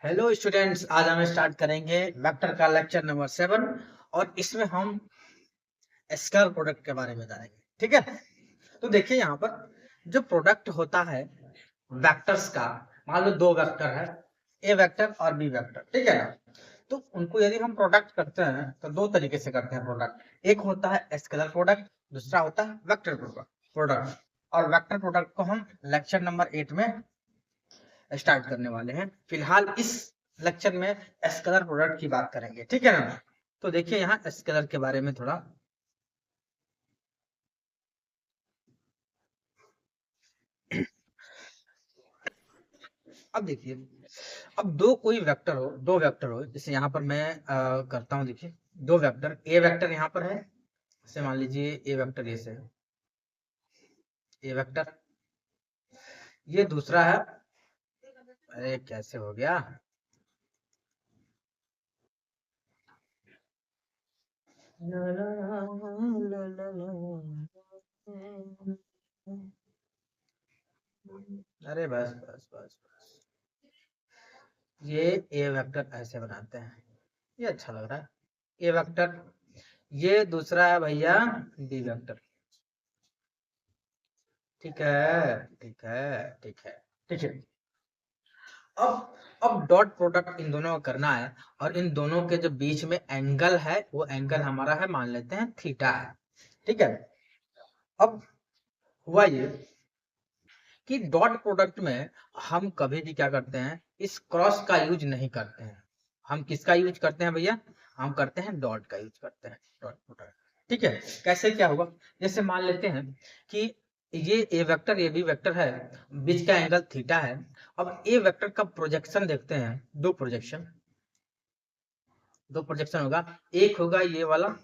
Hello students, आज हम start करेंगे वेक्टर का लेक्चर नंबर 7 और इसमें हम स्केलर प्रोडक्ट के बारे में जानेंगे। ठीक है, तो देखिए यहाँ पर जो प्रोडक्ट होता है वेक्टर्स का, मान लो दो वेक्टर है, ए वेक्टर और बी वेक्टर। ठीक है ना, तो उनको यदि हम प्रोडक्ट करते हैं तो दो तरीके से करते हैं प्रोडक्ट। एक होता है स्केलर प्रोडक्ट, दूसरा होता है वेक्टर प्रोडक्ट। और वेक्टर प्रोडक्ट को हम लेक्चर नंबर 8 में स्टार्ट करने वाले हैं। फिलहाल इस लेक्चर में स्केलर प्रोडक्ट की बात करेंगे। ठीक है ना, तो देखिए यहाँ स्केलर के बारे में थोड़ा। अब देखिए, अब दो कोई वेक्टर हो, दो वेक्टर हो, जैसे यहाँ पर मैं करता हूँ। देखिए दो वेक्टर, ए वेक्टर यहाँ पर है, जैसे मान लीजिए ए वेक्टर ये से ए वेक्टर, ये दूसरा है। अरे कैसे हो गया। ला ला ला ला ला। अरे बस बस बस बस, ये ए वेक्टर ऐसे बनाते हैं, ये अच्छा लग रहा है। ए वेक्टर, ये दूसरा है भैया बी वेक्टर। ठीक है ठीक है ठीक है ठीक है। अब डॉट प्रोडक्ट इन दोनों का करना है, और इन दोनों के जो बीच में एंगल है वो एंगल हमारा है, मान लेते हैं थीटा है। ठीक है, अब हुआ ये कि डॉट प्रोडक्ट में हम कभी भी क्या करते हैं, इस क्रॉस का यूज नहीं करते हैं। हम किसका यूज करते हैं भैया, हम करते हैं डॉट का यूज करते हैं, डॉट प्रोडक्ट। ठीक है, कैसे क्या होगा, जैसे मान लेते हैं कि ये ए वेक्टर ये बी वेक्टर है, बीच का एंगल थीटा है। अब ए वेक्टर का प्रोजेक्शन देखते हैं, दो प्रोजेक्शन होगा। एक होगा ये वाला,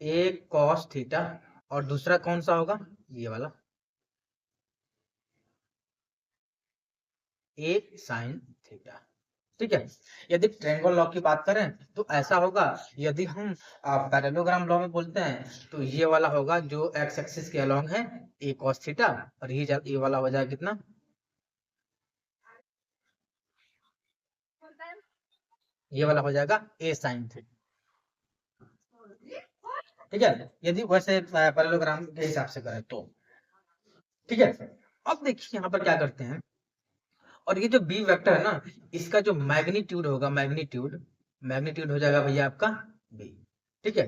ए कॉस थीटा, और दूसरा कौन सा होगा, ये वाला, ए साइन थीटा। ठीक है, यदि ट्रायंगल लॉ की बात करें तो ऐसा होगा, यदि हम पैरेललोग्राम लॉ में बोलते हैं तो ये वाला होगा जो एक्स एक्सिस के अलोंग है, ए कॉस थीटा, और ये वाला हो जाएगा कितना, ये वाला हो जाएगा ए साइन थीटा। ठीक है, यदि वैसे पैरेललोग्राम के हिसाब से करें तो। ठीक है, अब देखिए यहाँ पर क्या करते हैं, और ये जो बी वेक्टर है ना, इसका जो मैग्नीट्यूड होगा, मैग्नीट्यूड हो जाएगा भैया आपका बी। ठीक है,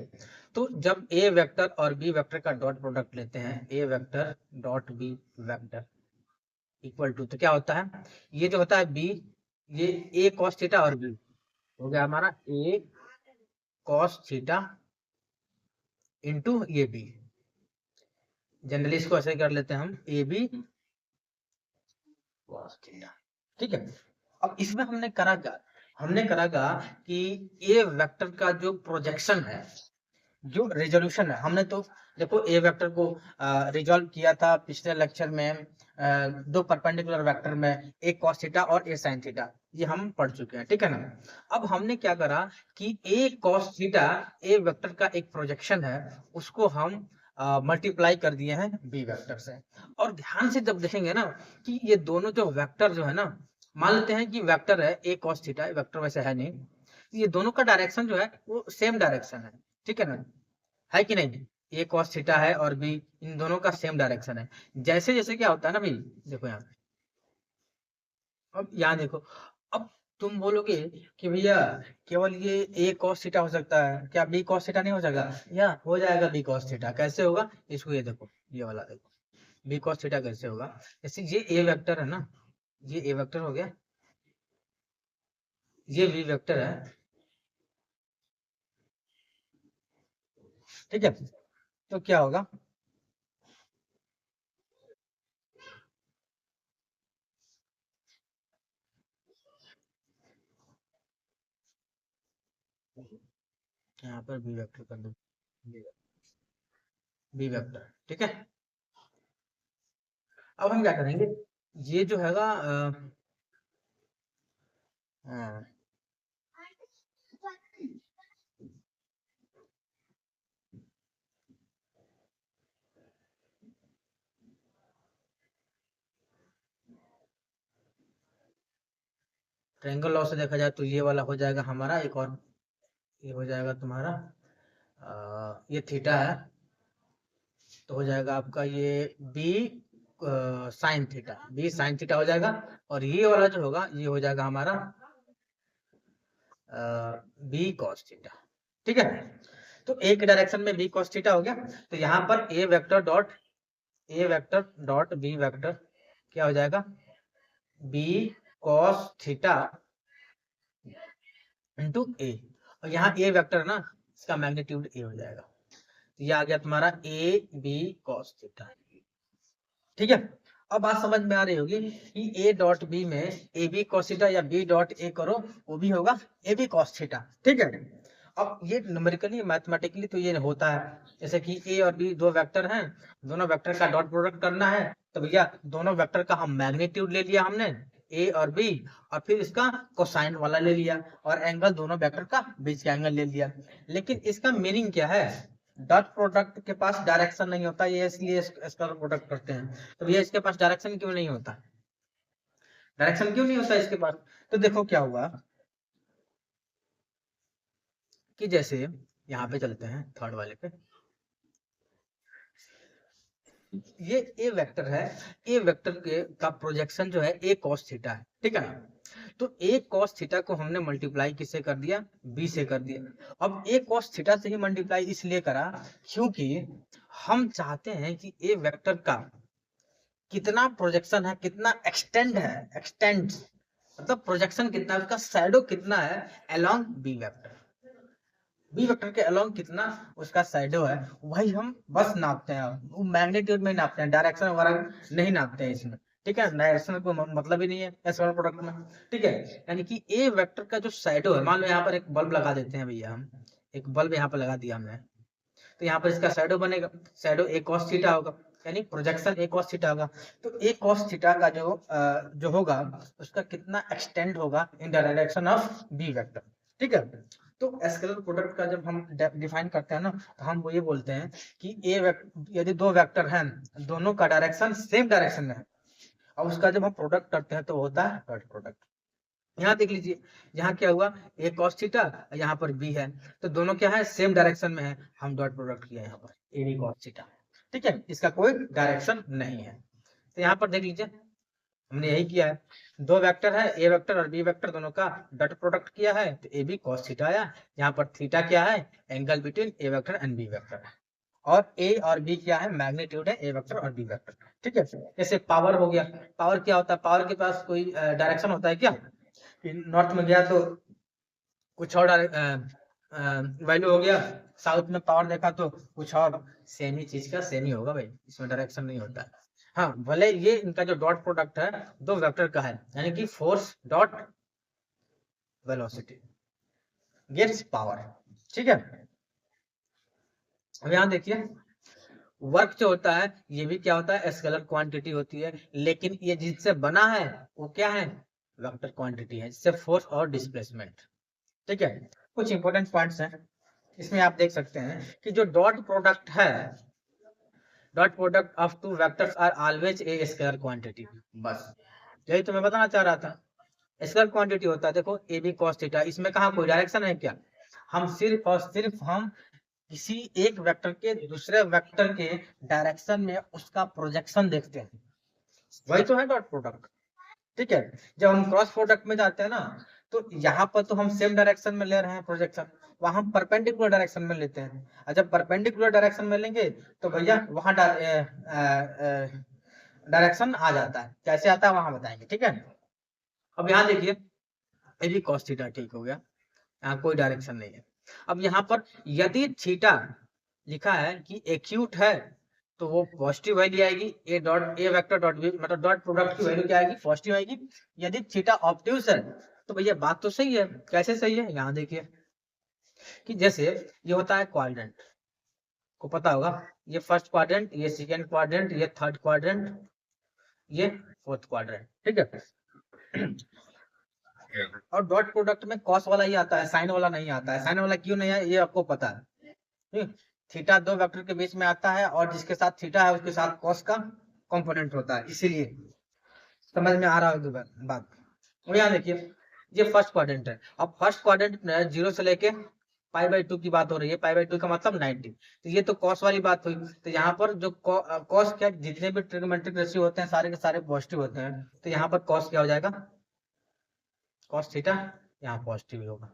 तो जब ए वेक्टर और बी वेक्टर का डॉट प्रोडक्ट लेते हैं, A vector dot B vector equal to, तो क्या होता है, ये जो होता है बी, ये ए कॉस थीटा और बी हो गया हमारा ए कॉस थीटा इंटू ये बी। जनरली इसको ऐसे कर लेते हैं हम, ए बी कॉस थीटा। ठीक है, अब इसमें हमने करा क्या, हमने करा क्या कि ए वेक्टर का जो प्रोजेक्शन है, जो रेजोल्यूशन है, हमने तो देखो ए वेक्टर को रिजॉल्व किया था पिछले लेक्चर में, दो परपेंडिकुलर वेक्टर में, एक कॉस थीटा और ए साइन थीटा, ये हम पढ़ चुके हैं। ठीक है ना, अब हमने क्या करा कि ए कॉस थीटा ए वेक्टर का एक प्रोजेक्शन है, उसको हम मल्टीप्लाई कर दिए हैं बी वेक्टर से। और ध्यान से जब देखेंगे ना कि ये दोनों जो वेक्टर जो है ना, मान लेते हैं कि वेक्टर है ए कॉस थीटा, वेक्टर वैसे है नहीं, ये दोनों का डायरेक्शन जो है वो सेम डायरेक्शन है। ठीक है ना, है कि नहीं, ए कॉस थीटा है और बी, इन दोनों का सेम डायरेक्शन है। जैसे जैसे क्या होता है ना भाई, देखो यहाँ, अब यहाँ देखो, अब तुम बोलोगे कि भैया केवल ये ए कॉस थीटा हो सकता है, क्या बी कॉस थीटा नहीं हो सकता, या हो जाएगा बी कॉस थीटा। कैसे होगा, इसको ये देखो, ये वाला देखो, बी कॉस थीटा कैसे होगा, जैसे ये ए वेक्टर है ना, ये ए वेक्टर हो गया, ये बी वेक्टर है। ठीक है, तो क्या होगा, यहाँ पर बी वेक्टर कर दो, बी वेक्टर। ठीक है, अब हम क्या करेंगे, ये जो हैगा हाँ, ट्रायंगल लॉ से देखा जाए तो ये वाला हो जाएगा हमारा एक और, ये हो जाएगा तुम्हारा ये थीटा है तो हो जाएगा आपका ये B sine theta, B sine theta हो जाएगा। और ये वाला जो होगा ये हो जाएगा हमारा बी कॉस थीटा। ठीक है, तो एक डायरेक्शन में बी कॉस थीटा हो गया। तो यहाँ पर ए वेक्टर डॉट बी वेक्टर क्या हो जाएगा, बी कॉस थीटा इंटू ए। और यहाँ ए वेक्टर ना, इसका मैग्नीट्यूड ए हो जाएगा। तो ये आ गया तुम्हारा ए बी कॉस थीटा। ठीक है, अब बात समझ में आ रही होगी कि ए डॉट बी में ए बी कॉस थीटा या बी डॉट ए करो वो भी होगा ए बी कॉस थीटा। ठीक है, अब ये न्यूमेरिकली मैथमेटिकली तो ये होता है, जैसे कि ए और बी दो वेक्टर हैं, दोनों वेक्टर का डॉट प्रोडक्ट करना है तो भैया दोनों वेक्टर का हम मैग्नीट्यूड ले लिया हमने ए और बी, और फिर इसका कोसाइन वाला ले लिया और एंगल दोनों वेक्टर का बीच का एंगल ले लिया। लेकिन इसका मीनिंग क्या है, डॉट प्रोडक्ट के पास डायरेक्शन नहीं होता, ये इसलिए स्केलर प्रोडक्ट करते हैं। तो भैया इसके पास डायरेक्शन क्यों नहीं होता, डायरेक्शन क्यों नहीं होता इसके पास? तो देखो क्या हुआ कि जैसे यहाँ पे चलते हैं थर्ड वाले पे, ये ए वेक्टर है, ए वेक्टर के का प्रोजेक्शन जो है ए कॉस थीटा है। ठीक है ना, तो ए कॉस थीटा को हमने मल्टीप्लाई किससे कर दिया, बी से कर दिया। अब ए कॉस थीटा से ही मल्टीप्लाई इसलिए करा क्योंकि हम चाहते हैं कि ए वेक्टर का कितना प्रोजेक्शन है, कितना एक्सटेंड है, एक्सटेंड मतलब प्रोजेक्शन कितना है, उसका शैडो कितना है along B vector, B vector के अलोंग कितना उसका शैडो है वही हम बस नापते हैं, वो मैग्नीट्यूड में नापते हैं, डायरेक्शन वगैरह नहीं नापते हैं इसमें। ठीक है, डायरेक्शन को मतलब ही नहीं है स्केलर प्रोडक्ट में। ठीक है, यानी कि ए वेक्टर का जो शैडो है, मान लो यहाँ पर एक बल्ब लगा देते हैं भैया, हम एक बल्ब यहाँ पर लगा दिया हमने, तो यहाँ पर इसका शैडो बनेगा, शैडो ए कॉस थीटा होगा, यानी प्रोजेक्शन ए कॉस थीटा होगा। तो ए कॉस थीटा का जो होगा उसका कितना एक्सटेंड होगा in the direction of B vector. ठीक है, तो स्केलर प्रोडक्ट का जब हम डिफाइन करते हैं ना तो हम वो ये बोलते हैं कि यदि दो वेक्टर हैं दोनों का डायरेक्शन सेम डायरेक्शन में है और उसका जब हम प्रोडक्ट करते हैं तो होता है डॉट प्रोडक्ट। यहाँ देख लीजिए, यहाँ क्या हुआ ए कॉस थीटा, यहाँ पर बी है, तो दोनों क्या है सेम डायरेक्शन में है, हम डॉट प्रोडक्ट किया यहाँ पर ए बी कॉस थीटा। ठीक है, इसका कोई डायरेक्शन नहीं है। तो यहाँ पर देख लीजिए हमने यही किया है, दो वेक्टर है ए वेक्टर और बी वेक्टर, दोनों का डॉट प्रोडक्ट किया है तो ए बी कॉस थीटा आया। यहाँ पर थीटा क्या है, angle between A vector and B vector है, और ए और बी क्या है, मैग्नीट्यूड है ए वेक्टर और बी वेक्टर। ठीक है, जैसे पावर हो गया, पावर क्या होता है, पावर के पास कोई डायरेक्शन होता है क्या, नॉर्थ में गया तो कुछ और वैल्यू हो गया, साउथ में पावर देखा तो कुछ और, सेम ही चीज का सेम ही होगा भाई, इसमें डायरेक्शन नहीं होता है। हाँ, भले ये इनका जो डॉट प्रोडक्ट है दो वेक्टर का है, यानी कि force dot velocity gives power. ठीक है, अब यहाँ देखिए वर्क जो होता है ये भी क्या होता है, स्केलर क्वांटिटी होती है, लेकिन ये जिससे बना है वो क्या है, वेक्टर क्वांटिटी है, जिससे फोर्स और डिस्प्लेसमेंट। ठीक है, कुछ इंपॉर्टेंट पॉइंट्स हैं इसमें, आप देख सकते हैं कि जो डॉट प्रोडक्ट है, dot product of two vectors are always a scalar quantity. बस यही तो मैं बताना चाह रहा था, स्केलर क्वांटिटी होता है। देखो ए बी कॉस थीटा, इसमें कहाँ कोई डायरेक्शन है क्या, हम सिर्फ और सिर्फ हम किसी एक वेक्टर के दूसरे वेक्टर के डायरेक्शन में उसका प्रोजेक्शन देखते हैं, वही तो है डॉट प्रोडक्ट। ठीक है, जब हम क्रॉस प्रोडक्ट में जाते हैं ना तो यहाँ पर तो हम सेम डायरेक्शन में ले रहे हैं प्रोजेक्शन, वहां हम परपेंडिकुलर डायरेक्शन में लेते हैं, और जब परपेंडिकुलर डायरेक्शन में लेंगे तो भैया वहां डायरेक्शन आ जाता है, कैसे आता है वहां बताएंगे। ठीक है, अब यहाँ देखिए ये भी cos थीटा ठीक हो गया, यहाँ कोई डायरेक्शन नहीं है। अब यहाँ पर यदि थीटा लिखा है कि एक्यूट है तो वो पॉजिटिव वैल्यू आएगी, ए वेक्टर डॉट बी मतलब डॉट प्रोडक्ट की वैल्यू क्या आएगी, पॉजिटिव आएगी। यदि थीटा ऑब्ट्यूज है तो भैया बात तो सही है, कैसे सही है, यहाँ देखिए कि जैसे ये होता है क्वाड्रेंट, को पता होगा ये फर्स्ट क्वाड्रेंट, ये सेकंड क्वाड्रेंट, ये थर्ड क्वाड्रेंट, ये फोर्थ क्वाड्रेंट। ठीक है, और डॉट प्रोडक्ट में कॉस वाला ही आता है, साइन वाला नहीं आता है। साइन वाला क्यों नहीं है ये आपको पता है, थीटा दो वेक्टर के बीच में आता है और जिसके साथ थीटा है उसके साथ कॉस का कंपोनेंट होता है, इसीलिए समझ में आ रहा होगा बात। और यहाँ देखिए ये फर्स्ट क्वाड्रेंट है। अब फर्स्ट क्वाड्रेंट में 0 से लेके π/2 की बात हो रही है, π/2 का मतलब 90। तो ये तो कॉस वाली बात हुई। तो यहाँ पर जो कॉस क्या, जितने भी ट्रिग्नोमेट्रिक रेशियो होते हैं सारे के सारे पॉजिटिव होते हैं। तो यहाँ पर कॉस क्या हो जाएगा, कॉस थीटा, यहाँ पॉजिटिव ही होगा।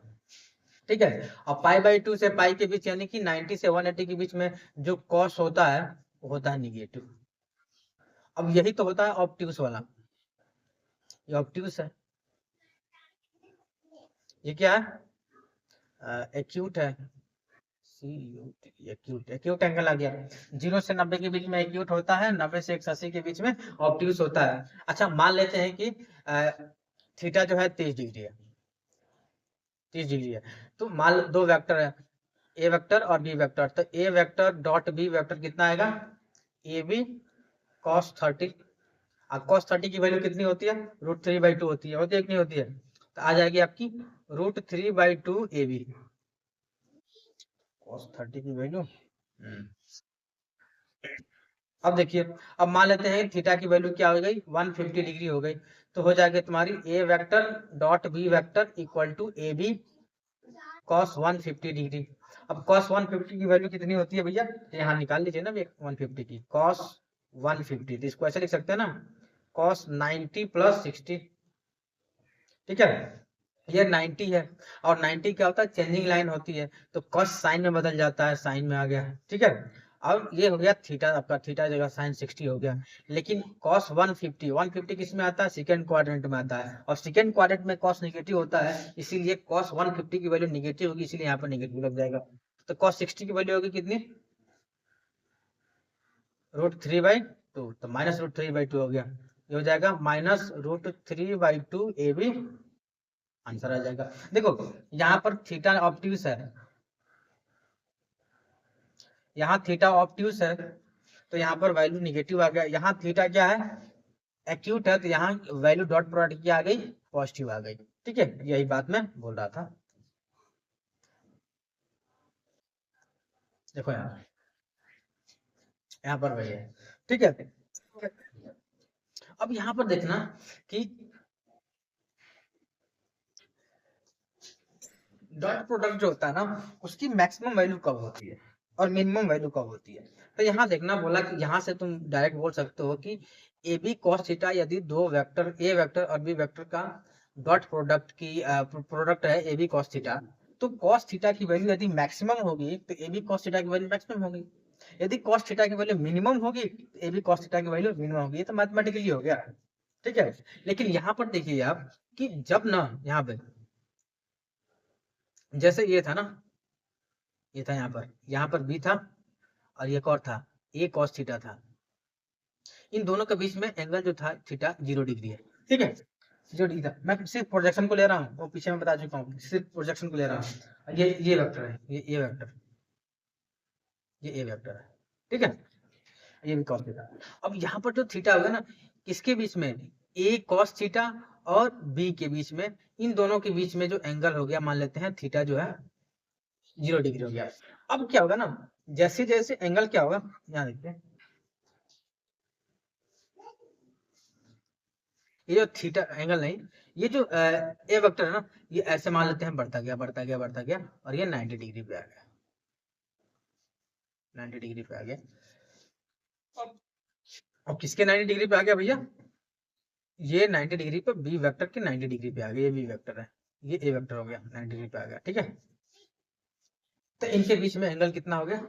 ठीक है। और π/2 से पाई के बीच यानी कि 90 से 180 के बीच में जो कॉस होता है वो होता है निगेटिव। अब यही तो होता है ऑब्ट्यूस वाला, ये ऑब्ट्यूस है। ये क्या है, एक्यूट है, एक्यूट, एक्यूट एंगल आ गया। 0 से 90 के बीच में एक्यूट होता है, 90 से 180 के बीच में ऑब्ट्यूस होता है। अच्छा मान लेते हैं कि थीटा जो है 30 डिग्री है, 30 डिग्री है। तो मान लो दो वेक्टर है, ए वेक्टर और बी वेक्टर। तो A vector dot B vector कितना आएगा, ए बी कॉस 30। अब कॉस 30 की वैल्यू कितनी होती है, √3/2 होती है, होती है कि नहीं होती है। तो आ जाएगी आपकी √3/2 ए बी, कॉस 30 की वैल्यू। अब देखिए, अब मान लेते हैं थीटा की वैल्यू क्या हो गई, 150 डिग्री हो गई। तो हो जाएगी तुम्हारी A vector dot B vector equal to A B cos 150 degree. अब कॉस 150 की वैल्यू कितनी होती है भैया, यहाँ निकाल लीजिए ना 150 की कॉस 150। तो इसको ऐसे लिख सकते हैं ना, कॉस 90 + 60। ठीक है, ये 90 है और 90 क्या होता है, चेंजिंग लाइन होती है। तो कॉस साइन में बदल जाता है, साइन में आ गया। ठीक है, अब ये हो गया थीटा, आपका थीटा जगह साइन 60 हो गया। लेकिन कॉस 150 किस में आता है, सेकंड क्वाड्रेंट में आता है। और सेकंड क्वाड्रेंट में कॉस नेगेटिव होता है, इसीलिए कॉस 150 की वैल्यू नेगेटिव होगी, इसीलिए यहाँ पर नेगेटिव लग जाएगा। तो कॉस 60 की वैल्यू होगी कितनी, √3/2। तो -√3/2 हो गया। ये हो जाएगा -√3/2 ए बी, आंसर आ जाएगा। देखो यहाँ पर थीटा ऑब्ट्यूस है, यहाँ थीटा ऑब्ट्यूस है, तो यहाँ पर वैल्यू निगेटिव आ गया। यहाँ थीटा क्या है, एक्यूट है, तो यहाँ वैल्यू डॉट प्रोडक्ट की आ गई, पॉजिटिव आ गई। ठीक है, यही बात मैं बोल रहा था। देखो यहाँ पर वही है। ठीक है, अब यहाँ पर देखना कि डॉट प्रोडक्ट जो होता है ना, उसकी मैक्सिमम वैल्यू कब होती है और मिनिमम वैल्यू कब होती है। तो यहाँ देखना बोला कि यहाँ से तुम डायरेक्ट बोल सकते हो कि ए बी कॉस थीटा, यदि दो वेक्टर ए वेक्टर और बी वेक्टर का डॉट प्रोडक्ट की प्रोडक्ट है ए बी कॉस थीटा, तो कॉस थीटा की वैल्यू यदि मैक्सिमम होगी तो ए बी कॉस थीटा की वैल्यू मैक्सिमम होगी। यदि कॉस थीटा की वैल्यू मिनिमम होगी तो ए बी कॉस थीटा की वैल्यू मिनिमम होगी। ये तो मैथमेटिकली हो गया। ठीक है, लेकिन यहाँ पर देखिए आप कि जब ना यहाँ पे जैसे ये था ना, ये था यहाँ पर बी था और एक और था ए कॉस थीटा था। इन दोनों के बीच में एंगल जो था थीटा 0 डिग्री है। ठीक है, 0 डिग्री था। मैं सिर्फ प्रोजेक्शन को ले रहा हूँ, वो पीछे में बता चुका हूँ, सिर्फ प्रोजेक्शन को ले रहा हूँ। ये वेक्टर है, ये ए वेक्टर, ये ए वेक्टर है। ठीक है, ये भी कॉस थीटा। अब यहाँ पर जो थीटा होगा ना, किसके बीच में, ए कॉस थीटा और बी के बीच में, इन दोनों के बीच में जो एंगल हो गया, मान लेते हैं थीटा जो है 0 डिग्री हो गया। अब क्या होगा ना, जैसे जैसे एंगल क्या होगा, यहाँ देखते हैं, ये जो थीटा एंगल नहीं, ये जो ए वेक्टर है ना, ये ऐसे मान लेते हैं बढ़ता गया बढ़ता गया बढ़ता गया और ये 90 डिग्री पे आ गया, 90 डिग्री पे आ गया। अब किसके 90 डिग्री पे आ गया भैया, ये 90 डिग्री पे बी वेक्टर के 90 डिग्री पे आ गया। ये बी वेक्टर है, ये ए वेक्टर हो गया, 90 डिग्री पे आ गया। ठीक है, तो इनके बीच में एंगल कितना हो गया,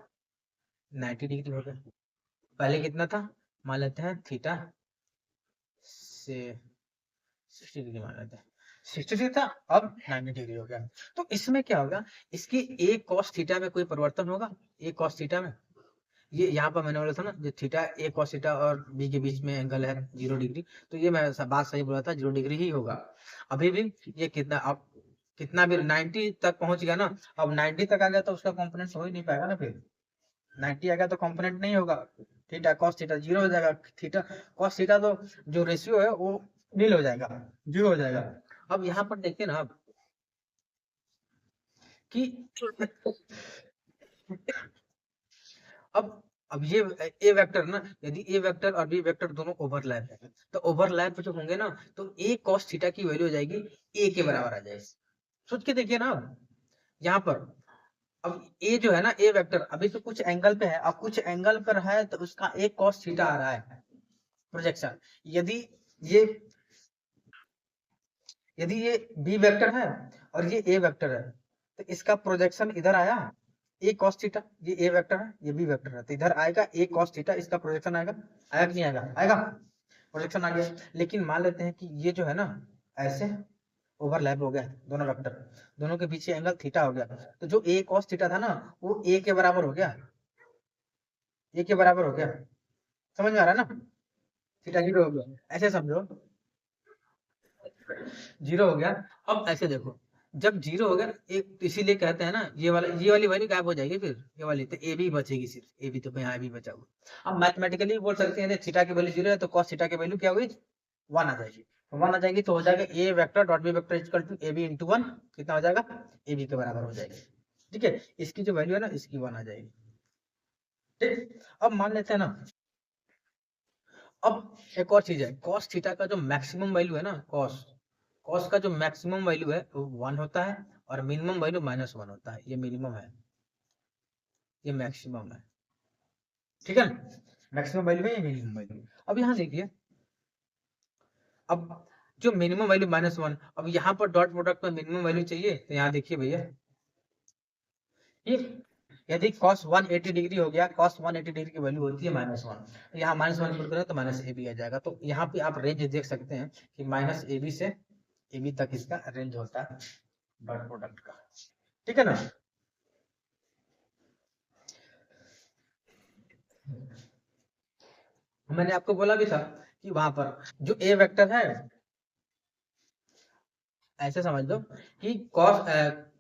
90 डिग्री हो गया। पहले कितना था, मान लेते हैं थीटा से 60 डिग्री मान लेते हैं, 60 डिग्री था, अब 90 डिग्री हो गया। तो इसमें क्या होगा, इसकी ए कॉस थीटा में कोई परिवर्तन होगा, ए कॉस थीटा में, ये यहाँ पर मैंने बोला था ना, जो थीटा ए कॉस थीटा और बी के बीच में एंगल है 0 डिग्री, तो ये मैं बात सही बोला था, 0 डिग्री ही होगा। अभी भी ये कितना, अब कितना भी 90 तक पहुंच गया ना, अब 90 तक आ गया तो उसका कॉम्पोनेंट हो ही नहीं पाएगा ना, फिर 90 आ गया तो कॉम्पोनेंट नहीं होगा। थीटा कॉस थीटा 0 हो जाएगा, थीटा कॉस थीटा तो जो रेशियो है वो नील हो जाएगा, 0 हो जाएगा। अब यहाँ पर देखिए ना आप कि अब अब ये ए वेक्टर ना, यदि ए वेक्टर और बी वेक्टर दोनों ओवरलैप है, तो ओवरलैप जो होंगे ना, तो ए cos थीटा की वैल्यू हो जाएगी ए के बराबर आ जाएगी। सोच के देखिए ना, यहाँ पर अब ए जो है ना, ए वेक्टर अभी तो कुछ एंगल पे है, अब कुछ एंगल पर है तो उसका ए cos थीटा आ रहा है प्रोजेक्शन। यदि ये यदि ये बी वेक्टर है और ये ए वेक्टर है, तो इसका प्रोजेक्शन इधर आया ए cos थीटा, ये ए वेक्टर है, ये बी वेक्टर है, तो इधर आएगा ए cos थीटा, इसका प्रोजेक्शन आएगा, आया कि नहीं आएगा? आएगा, प्रोजेक्शन आ गया। लेकिन मान लेते हैं कि ये जो है ना ऐसे ओवरलैप हो गया दोनों वेक्टर, दोनों के पीछे एंगल थीटा हो गया, तो जो ए cos थीटा था ना वो ए के बराबर हो गया, ए के बराबर हो गया। समझ में आ रहा है ना? थीटा जीरो हो गया, ऐसे समझो, जीरो हो गया। अब ऐसे देखो, जब जीरो हो गया एक, इसीलिए कहते हैं ना ये वाली वैल्यू गायब हो जाएगी, फिर ये वाली तो ए बी बचेगी, सिर्फ ए बी तो यहाँ भी बचा हुआ। अब मैथमेटिकली बोल सकते हैं थीटा की वैल्यू जीरो है तो cos थीटा की वैल्यू क्या हुई? 1 आ जाएगी। 1 आ जाएगी तो हो जाएगा A vector dot B vector equal to A B into 1, कितना हो जाएगा? ए बी के बराबर हो जाएगी। ठीक है, इसकी जो वैल्यू है ना इसकी 1 आ जाएगी। ठीक, अब मान लेते हैं ना, अब एक और चीज है, cos थीटा का जो मैक्सिमम वैल्यू है ना, cos का जो मैक्सिमम वैल्यू है वो 1 होता है और मिनिमम वैल्यू -1 होता है। ये मिनिमम है, ये मैक्सिमम है। ठीक है, मैक्सिमम वैल्यू है, ये मिनिमम वैल्यू। अब यहाँ देखिए, अब जो मिनिमम वैल्यू -1, अब यहाँ पर डॉट प्रोडक्ट में मिनिमम वैल्यू चाहिए, तो यहाँ देखिए भैया, ये यदि cos 180 डिग्री हो गया, cos 180 डिग्री की वैल्यू होती है -1, तो यहाँ -1 पुट करें तो -ab आ जाएगा। तो यहाँ पे आप रेंज देख सकते हैं कि -ab से ab तक इसका रेंज होता है डॉट प्रोडक्ट का। ठीक है ना? मैंने आपको बोला भी था कि वहां पर जो ए वेक्टर है, ऐसे समझ लो कि cos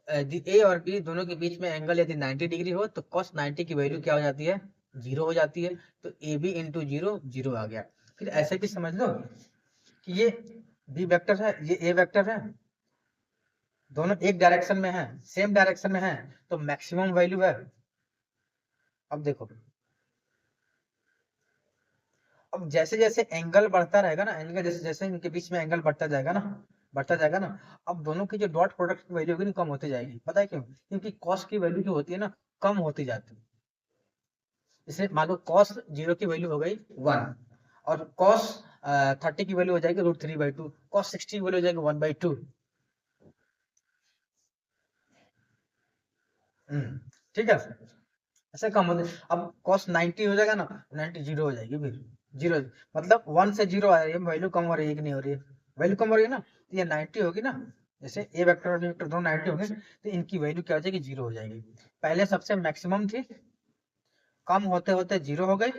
ए और बी दोनों के बीच में एंगल यदि 90 डिग्री हो तो cos 90 की वैल्यू क्या हो जाती है? जीरो हो जाती है। तो A B into zero, zero आ गया। फिर ऐसे भी समझ लो कि ये बी वेक्टर है, ये ए वेक्टर है, दोनों एक डायरेक्शन में है, सेम डायरेक्शन में है, तो मैक्सिमम वैल्यू है। अब देखो, अब जैसे जैसे एंगल बढ़ता रहेगा ना, एंगल जैसे जैसे इनके बीच में एंगल बढ़ता जाएगा ना, बढ़ता जाएगा ना, अब दोनों की जो डॉट प्रोडक्ट की वैल्यू होगी ना कम होती जाएगी। पता है क्यों? क्योंकि कॉस की वैल्यू जो होती है ना कम होती जाती है। जैसे मान लो कॉस जीरो की वैल्यू हो गई 1 और कॉस 30 की वैल्यू हो जाएगी √3/2, कॉस 60 की वैल्यू हो जाएगी 1/2। ठीक है, ऐसे कम होते। अब cos 90 हो जाएगा ना, 90 जीरो हो जाएगी, फिर जीरो, मतलब 1 से जीरो आ रही है, वैल्यू कम हो रही है कि नहीं हो रही है? वैल्यू कम हो रही है ना, तो ये 90 होगी ना, जैसे ए वेक्टर और बी वेक्टर दोनों 90 होंगे, तो इनकी वैल्यू क्या हो जाएगी? जीरो हो जाएगी। पहले सबसे मैक्सिमम थी, कम होते होते जीरो हो गई,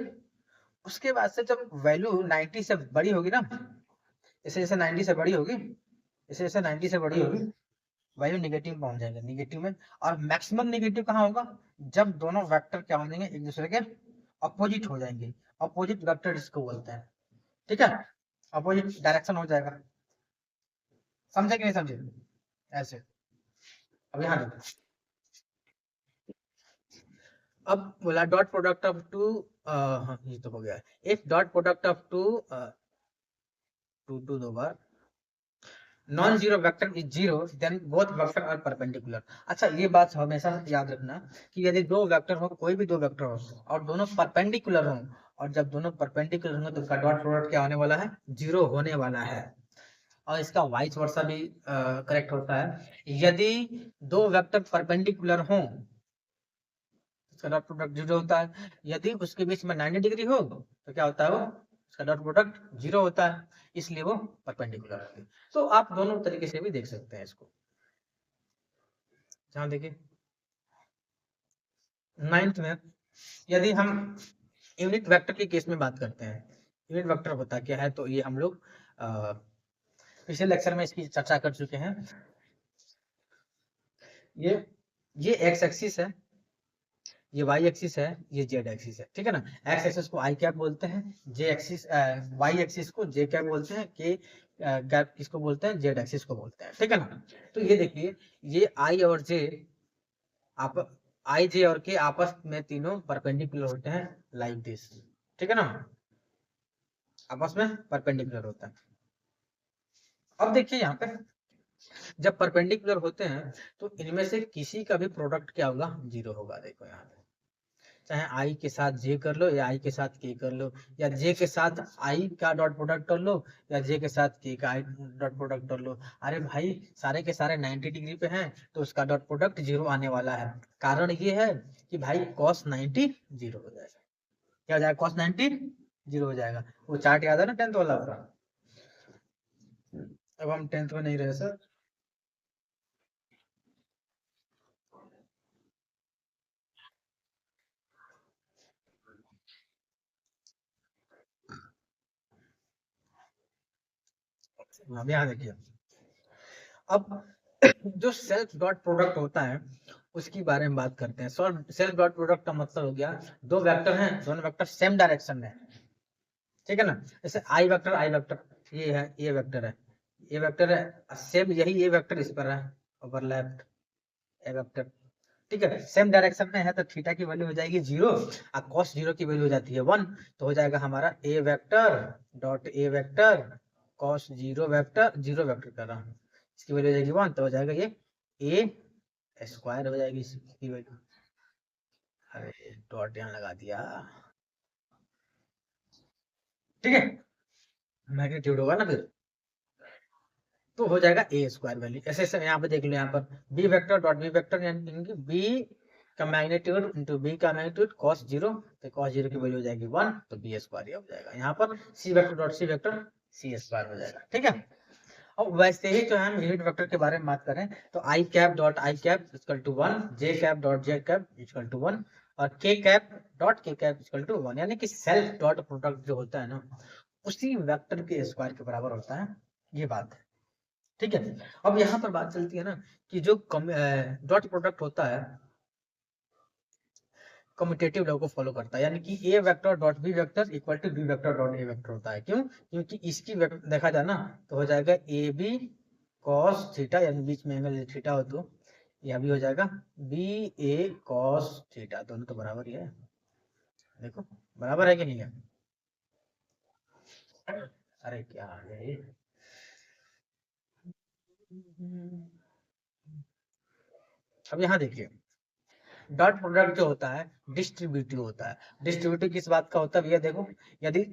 उसके बाद से जब वैल्यू 90 से बड़ी होगी ना, जैसे जैसे 90 से बड़ी होगी, जैसे जैसे 90 से बड़ी होगी, वैल्यू निगेटिव पहुंच जाएगा, निगेटिव में। और मैक्सिमम निगेटिव कहाँ होगा? जब दोनों वेक्टर क्या हो जाएंगे? एक दूसरे के अपोजिट हो जाएंगे। अपोजिट वेक्टर इसको बोलते हैं। ठीक है, अपोजिट डायरेक्शन हो जाएगा। समझे कि नहीं समझे? ऐसे, अब यहाँ देखो, अब बोला डॉट प्रोडक्ट ऑफ टू, हाँ ये तो हो गया। If dot product of two दो बार non zero vector is zero then both vector are perpendicular. अच्छा, ये बात हमेशा याद रखना कि यदि दो वेक्टर हो, कोई भी दो वेक्टर हो और दोनों परपेंडिकुलर हो, और जब दोनों परपेंडिकुलर होंगे तो उसका डॉट प्रोडक्ट क्या होने वाला है? जीरो होने वाला है। और इसका वाइस वर्सा भी करेक्ट होता है। यदि दो वेक्टर परपेंडिकुलर हो उसका डॉट प्रोडक्ट जीरो होता है। यदि उसके बीच में 90 डिग्री हो तो क्या होता है? वो उसका डॉट प्रोडक्ट जीरो होता है, इसलिए वो परपेंडिकुलर होती है। तो आप दोनों तरीके से भी देख सकते हैं इसको। जहाँ देखिए 9th में यदि हम यूनिट वेक्टर के केस में बात करते हैं, यूनिट वेक्टर होता क्या है, तो ये हम लोग पिछले लेक्चर में इसकी चर्चा कर चुके हैं। ये एक्स एक्सिस है, ये वाई एक्सिस है, ये जेड एक्सिस है। ठीक है ना? एक्स एक्सिस को आई कैप बोलते हैं, जे एक्सिस वाई एक्सिस को जे कैप बोलते हैं, के कैप किसको बोलते हैं? जेड एक्सिस को बोलते हैं। ठीक है ना? तो ये देखिए, ये आई और जे आप आई जे और के आपस में तीनों परपेंडिकुलर होते हैं लाइक दिस, ठीक है ना, आपस में परपेंडिकुलर होता है। अब देखिए यहाँ पे जब परपेंडिकुलर होते हैं तो इनमें से किसी का भी प्रोडक्ट क्या होगा, जीरो होगा। देखो यहाँ पे चाहे आई के साथ जे कर लो या आई के साथ के कर लो, या जे के साथ आई का डॉट प्रोडक्ट कर लो या जे के साथ के का डॉट प्रोडक्ट कर लो। अरे भाई सारे के सारे 90 डिग्री पे हैं तो उसका डॉट प्रोडक्ट जीरो आने वाला है। कारण ये है कि भाई cos 90 जीरो हो जाएगा। क्या हो जाएगा, cos 90 जीरो हो जाएगा। वो चार्ट याद है ना 10th वाला का। अब हम 10th में नहीं रहे सर। अब यहाँ देखिए, अब जो सेल्फ डॉट प्रोडक्ट होता है उसके बारे में बात करते हैं। सेल्फ डॉट प्रोडक्ट का मतलब हो गया दो वेक्टर हैं, दोनों वेक्टर सेम डायरेक्शन में, ठीक है ना। जैसे आई वेक्टर ये है, ये वेक्टर है, ये वेक्टर है, सेम यही ये वेक्टर इस पर है, ओवरलैप्ड ए वेक्टर, ठीक है, सेम डायरेक्शन में है तो थीटा की वैल्यू हो जाएगी जीरो और कॉस जीरो की वैल्यू हो जाती है वन। तो हो जाएगा हमारा A vector dot A vector cos zero vector, zero vector कर रहा हूँ, इसकी वैल्यू हो जाएगी वन। तो हो जाएगा ये ए स्क्वायर हो जाएगी इसकी वैल्यू। अरे डॉट यहाँ लगा दिया, ठीक है, मैग्नीट्यूड होगा ना फिर, तो हो जाएगा ए स्क्वायर वैल्यू। ऐसे ऐसे यहाँ पे देख लो, यहाँ पर B vector dot B vector यानी कि बी का मैग्नीट्यूड इंटू बी का मैग्नीट्यूड कॉस जीरो, तो कॉस जीरो की वैल्यू हो जाएगी वन, तो बी स्क्वायर हो जाएगा। यहाँ पर C vector dot C vector C square हो जाएगा, ठीक है। अब वैसे ही जो हम यूनिट वेक्टर के बारे में बात करें तो I cap dot I cap equal to one, J cap dot J cap equal to one और K cap dot K cap equal to one, यानी कि सेल्फ डॉट प्रोडक्ट जो होता है ना उसी वेक्टर के स्क्वायर के बराबर होता है, ये बात है, ठीक है। अब यहाँ पर बात चलती है ना कि जो डॉट प्रोडक्ट होता है कम्यूटेटिव लॉ को फॉलो करता है, यानी कि A vector dot B vector equal to B vector dot A vector होता है। क्यों, क्योंकि इसकी देखा जाए ना तो हो जाएगा ए बी कॉस थीटा, यानी बीच में एंगल थीटा हो तो यह भी हो जाएगा बी ए कॉस थीटा, दोनों तो बराबर ही है। देखो बराबर है कि नहीं है। अरे क्या है, अब यहाँ देखिए डॉट प्रोडक्ट जो होता है डिस्ट्रीब्यूटिव होता है। डिस्ट्रीब्यूटिव किस बात का होता है भैया, देखो यदि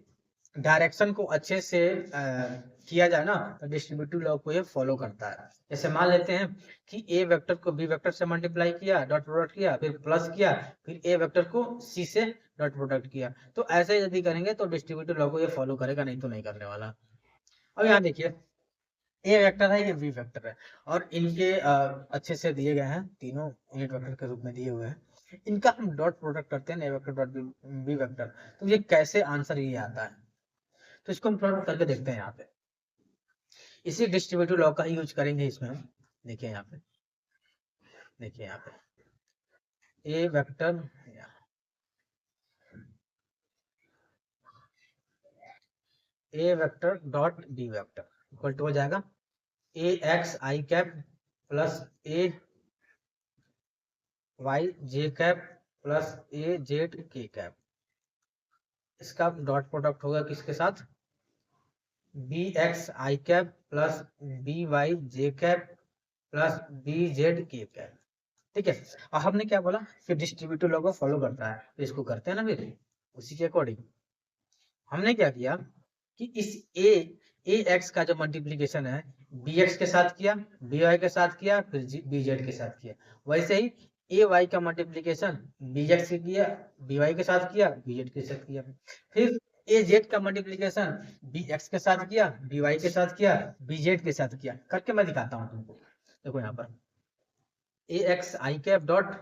डायरेक्शन को अच्छे से किया जाए ना तो डिस्ट्रीब्यूटिव लॉ को ये फॉलो करता है। जैसे मान लेते हैं कि ए वेक्टर को बी वेक्टर से मल्टीप्लाई किया, डॉट प्रोडक्ट किया, फिर प्लस किया, फिर ए वेक्टर को सी से डॉट प्रोडक्ट किया, तो ऐसे यदि करेंगे तो डिस्ट्रीब्यूटिव लॉ को ये फॉलो करेगा, नहीं तो नहीं करने वाला। अब यहाँ देखिए ए वेक्टर है, ये बी वेक्टर है और इनके अच्छे से दिए गए हैं, तीनों यूनिट वेक्टर के रूप में दिए हुए हैं। इनका हम डॉट प्रोडक्ट करते हैं A vector dot B vector, तो ये कैसे आंसर ये आता है, तो इसको हम थोड़ा करके देखते हैं। यहाँ पे इसी डिस्ट्रीब्यूटिव लॉ का यूज करेंगे इसमें हम। देखिए यहाँ पे, देखिए यहाँ पे A vector A vector dot B vector equal to हो जाएगा A X I cap plus A Y J cap plus A Z K cap. इसका डॉट प्रोडक्ट होगा किसके साथ, B X I cap plus B Y J cap plus B Z K cap, ठीक है। और हमने क्या बोला कि डिस्ट्रीब्यूटिव लॉ को फॉलो करता है, तो इसको करते हैं ना फिर उसी के अकॉर्डिंग। हमने क्या किया कि इस ए एक्स का जो मल्टीप्लीकेशन है बी एक्स के साथ किया, बी वाई के साथ किया, फिर बी जेड के साथ किया। वैसे ही ए वाई का मल्टीप्लीकेशन बी एक्स से किया, बी वाई के साथ किया, बी जेड के साथ किया। फिर ए जेड का मल्टीप्लीकेशन बी एक्स के साथ किया, बी वाई के साथ किया, बी जेड के साथ किया। करके मैं दिखाता हूँ तुमको। देखो यहाँ पर ए X I cap dot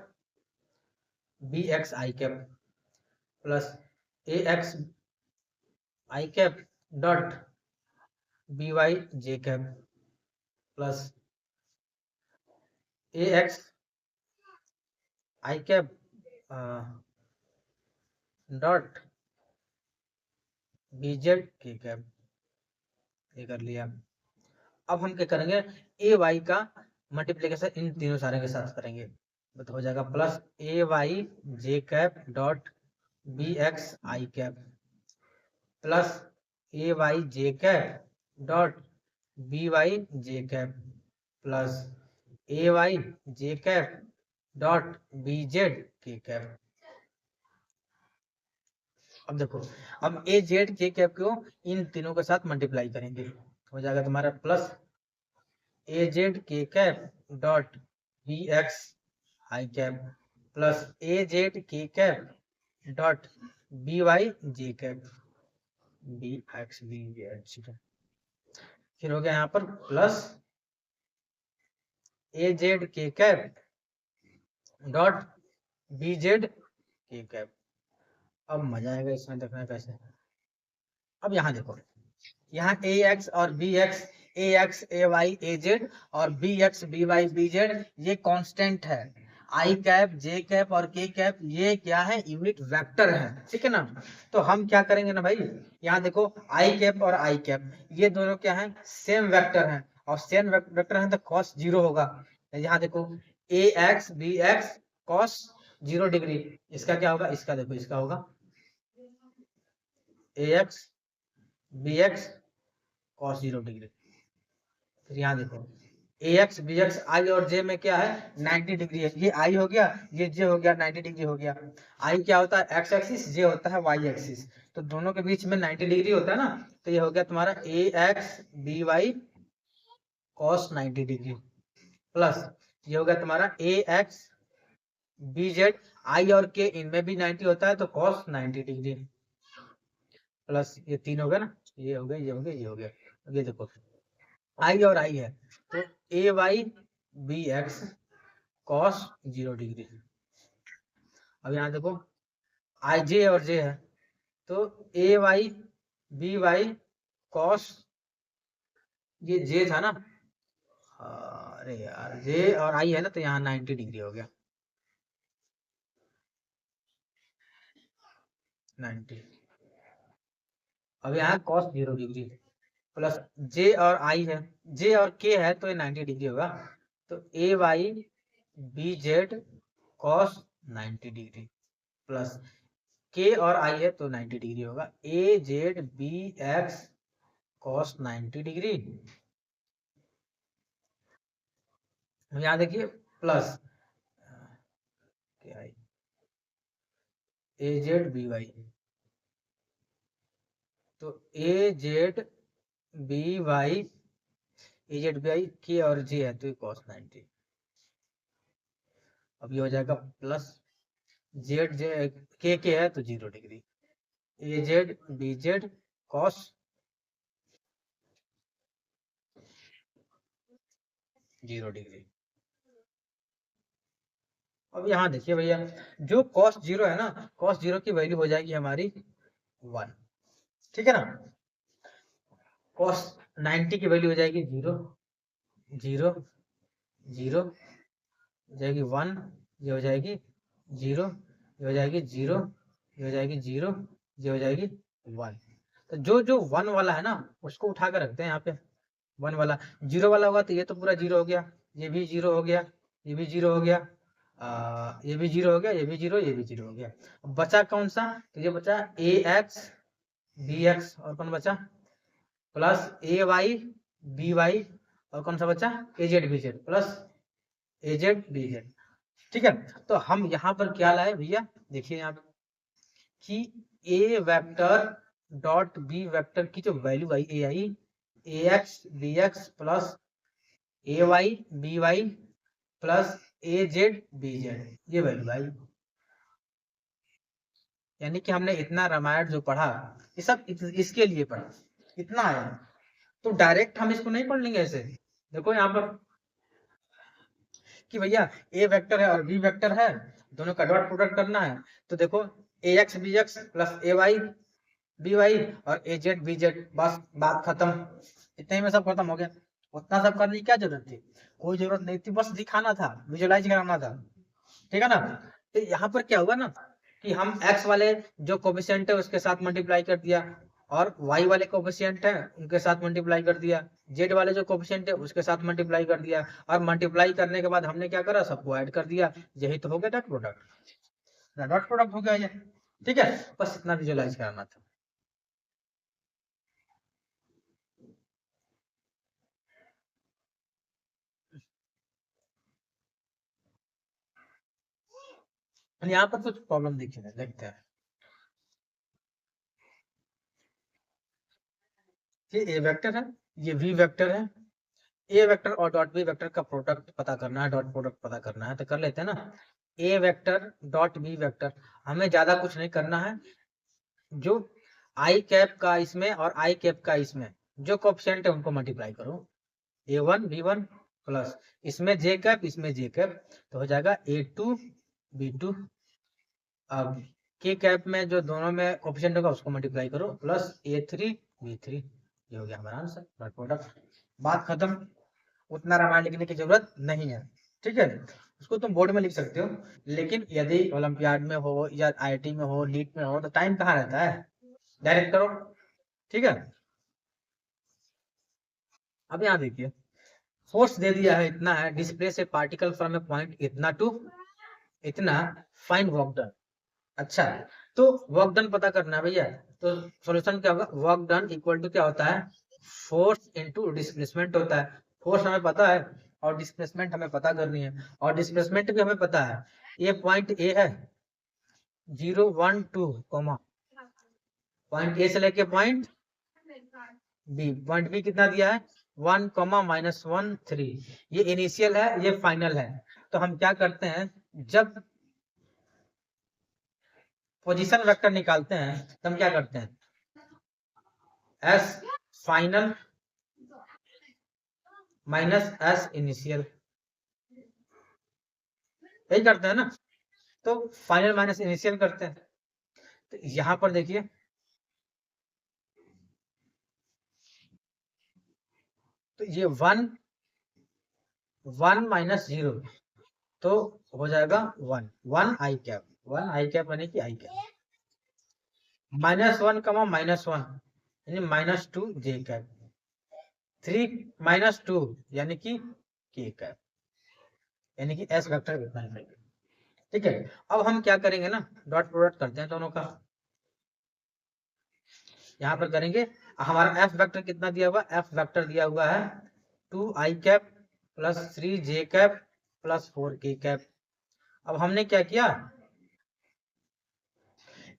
B X I cap plus A X I cap dot B Y J cap plus A X I cap dot B Z K cap, ये कर लिया। अब हम क्या करेंगे ए वाई का मल्टीप्लीकेशन इन तीनों सारे के साथ करेंगे। तो हो जाएगा plus A Y J cap dot B X I cap plus A Y J cap dot B Y J cap plus A Y J cap dot B Z K cap. अब देखो, अब ए जेड के कैप को इन तीनों के साथ multiply करेंगे, हो जाएगा तुम्हारा plus A Z K cap dot B X I cap plus A Z K cap dot B Y J cap B X B Z. ठीक है, फिर हो गया यहाँ पर plus A Z K cap dot B Z K cap. अब मजा आएगा इसमें, देखना कैसे। अब यहाँ देखो, यहाँ ए एक्स और B X, A X A Y A Z और B X B Y B Z ये कांस्टेंट है। आई कैप जे कैप और के कैप ये क्या है, यूनिट वेक्टर है, ठीक है ना। तो हम क्या करेंगे ना भाई, यहाँ देखो आई कैप और आई कैप ये दोनों क्या है, सेम वेक्टर है, और सेम वेक्टर है तो कॉस जीरो होगा। यहाँ देखो A X B X cos 0 degree, इसका क्या होगा, इसका देखो इसका होगा A X B X cos 0 degree. फिर यहाँ देखो A X B X I और जे में क्या है, 90 डिग्री है, ये आई हो गया ये जे हो गया, 90 डिग्री हो गया। आई क्या होता है एक्स एक्सिस, जे होता है वाई एक्सिस, तो दोनों के बीच में 90 डिग्री होता है ना, तो ये हो गया तुम्हारा A X B Y cos 90 degree plus ये हो गया तुम्हारा A X B Z I और के इनमें भी 90 होता है तो कॉस 90 डिग्री प्लस ये तीन हो गया ना, ये हो गया ये हो गया ये हो गया। ये देखो आई और आई है तो A Y B X cos 0 degree. अब यहाँ देखो आई जे और जे है तो A Y B Y cos, ये जे था ना, अरे यार जे और आई है ना तो यहाँ 90 डिग्री हो गया 90। अब यहाँ कॉस 0 डिग्री प्लस जे और आई है, जे और के है तो ये 90 डिग्री होगा, तो A Y B Z cos 90 degree plus K और आई है तो 90 डिग्री होगा A Z B X cos 90 degree. यहाँ देखिए plus A Z B Y, तो A Z B Y A Z B I K और जे है तो कॉस 90। अब ये हो जाएगा प्लस जेड जे के है तो 0 degree A Z B Z cos 0 degree. अब यहाँ देखिए भैया जो कॉस 0 है ना, कॉस 0 की वैल्यू हो जाएगी हमारी 1, ठीक है ना। कॉस 90 की वैल्यू हो जाएगी 0 0 0 हो जाएगी 1, ये हो जाएगी 0, ये हो जाएगी 0, ये हो जाएगी 0, ये हो जाएगी 1। तो जो जो 1 वाला है ना उसको उठा कर रखते हैं यहाँ पे, 1 वाला 0 वाला होगा तो ये तो पूरा 0 हो गया, ये भी 0 हो गया, ये भी 0 हो गया, ये भी 0 हो गया, ये भी 0, ये भी 0 हो गया। अब बचा कौन सा, तो ये बचा ए एक्स बी एक्स और कौन बचा plus A Y B Y और कौन सा बचा ए Z B Z plus A Z B Z, ठीक है। तो हम यहाँ पर क्या लाए भैया, देखिए यहाँ पे कि A vector dot B vector की जो value I A I A X B x plus A Y B Y plus A Z B Z, ये वैल्यू आई। यानी कि हमने इतना रामायण जो पढ़ा ये सब इसके लिए पढ़ा, इतना आया। तो डायरेक्ट हम इसको नहीं पढ़ लेंगे ऐसे। देखो यहाँ पर कि भैया ए वेक्टर है और बी वेक्टर है, दोनों का डॉट प्रोडक्ट करना है, तो देखो A X B x plus A Y B Y और ए जेड बी जेड, बस बात खत्म, इतने में सब खत्म हो गया। उतना सब करने की क्या जरूरत थी, कोई जरूरत नहीं थी, बस दिखाना था, विजुअलाइज कराना था, ठीक है ना। तो यहाँ पर क्या हुआ ना कि हम x वाले जो कोफिशिएंट है उसके साथ मल्टीप्लाई कर दिया, और y वाले कोफिशिएंट है उनके साथ मल्टीप्लाई कर दिया, z वाले जो कोफिशिएंट है उसके साथ मल्टीप्लाई कर दिया, और मल्टीप्लाई करने के बाद हमने क्या करा, सबको ऐड कर दिया। यही तो हो गया डॉट प्रोडक्ट, डॉट प्रोडक्ट हो गया ये। ठीक है, बस इतना विजुअलाइज करना था। यहाँ पर कुछ प्रॉब्लम देखिए, देखते हैं। ये ए वेक्टर है, ये वी वेक्टर है। ए वेक्टर और डॉट बी वेक्टर का प्रोडक्ट पता करना है, डॉट प्रोडक्ट पता करना है, तो कर लेते हैं ना। ए वेक्टर डॉट बी वेक्टर, हमें ज्यादा कुछ नहीं करना है। जो आई कैप का इसमें और आई कैप का इसमें जो कोएफिशिएंट है उनको मल्टीप्लाई करो। a1 b1 प्लस इसमें जे कैप इसमें जे कैप, तो हो जाएगा a2 b2। अब के कैप में जो दोनों में कोएफिशिएंट होगा उसको मल्टीप्लाई करो, प्लस a3 b3। ये हो गया हमारा आंसर, डॉट प्रोडक्ट। बात खत्म, उतना रामायण लिखने की जरूरत नहीं है। ठीक है, उसको तुम बोर्ड में लिख सकते हो, लेकिन यदि ओलंपियाड में हो या आईआईटी में हो, नीट में हो, तो टाइम कहाँ रहता है, डायरेक्ट करो। ठीक है, अब यहाँ देखिए, फोर्स दे दिया है इतना है, displace a particle from A point इतना टू इतना, फाइंड वर्क डन। अच्छा, तो वर्क डन पता करना है भैया, तो सॉल्यूशन क्या होगा, वर्क डन इक्वल टू क्या होता है, फोर्स इनटू डिस्प्लेसमेंट होता है। फोर्स हमें पता है और डिस्प्लेसमेंट हमें पता करनी है, और डिस्प्लेसमेंट भी हमें पता है। ये पॉइंट ए है 0 1 2 कॉमा, पॉइंट ए से लेके पॉइंट बी, पॉइंट बी कितना दिया है 1 कॉमा -1 3। ये इनिशियल है, ये फाइनल है। तो हम क्या करते हैं, जब पोजीशन वेक्टर निकालते हैं तो हम क्या करते हैं, S final minus S initial, यही करते हैं ना। तो फाइनल माइनस इनिशियल करते हैं, तो यहां पर देखिए, तो ये 1 माइनस 0, तो हो जाएगा 1 आई कैप, 1 आई कैप यानी कि आई कैप, -1 कमा -1 यानी -2 जे कैप, 3 -2 यानी कि के कैप, यानी कि एस वेक्टर कितना है। ठीक है, अब हम क्या करेंगे ना, डॉट प्रोडक्ट करते हैं दोनों का। यहाँ पर करेंगे, हमारा एफ वेक्टर कितना दिया हुआ, एफ वेक्टर दिया हुआ है 2 आई कैप प्लस 3 जे कैप प्लस 4 के कैप। अब हमने क्या किया,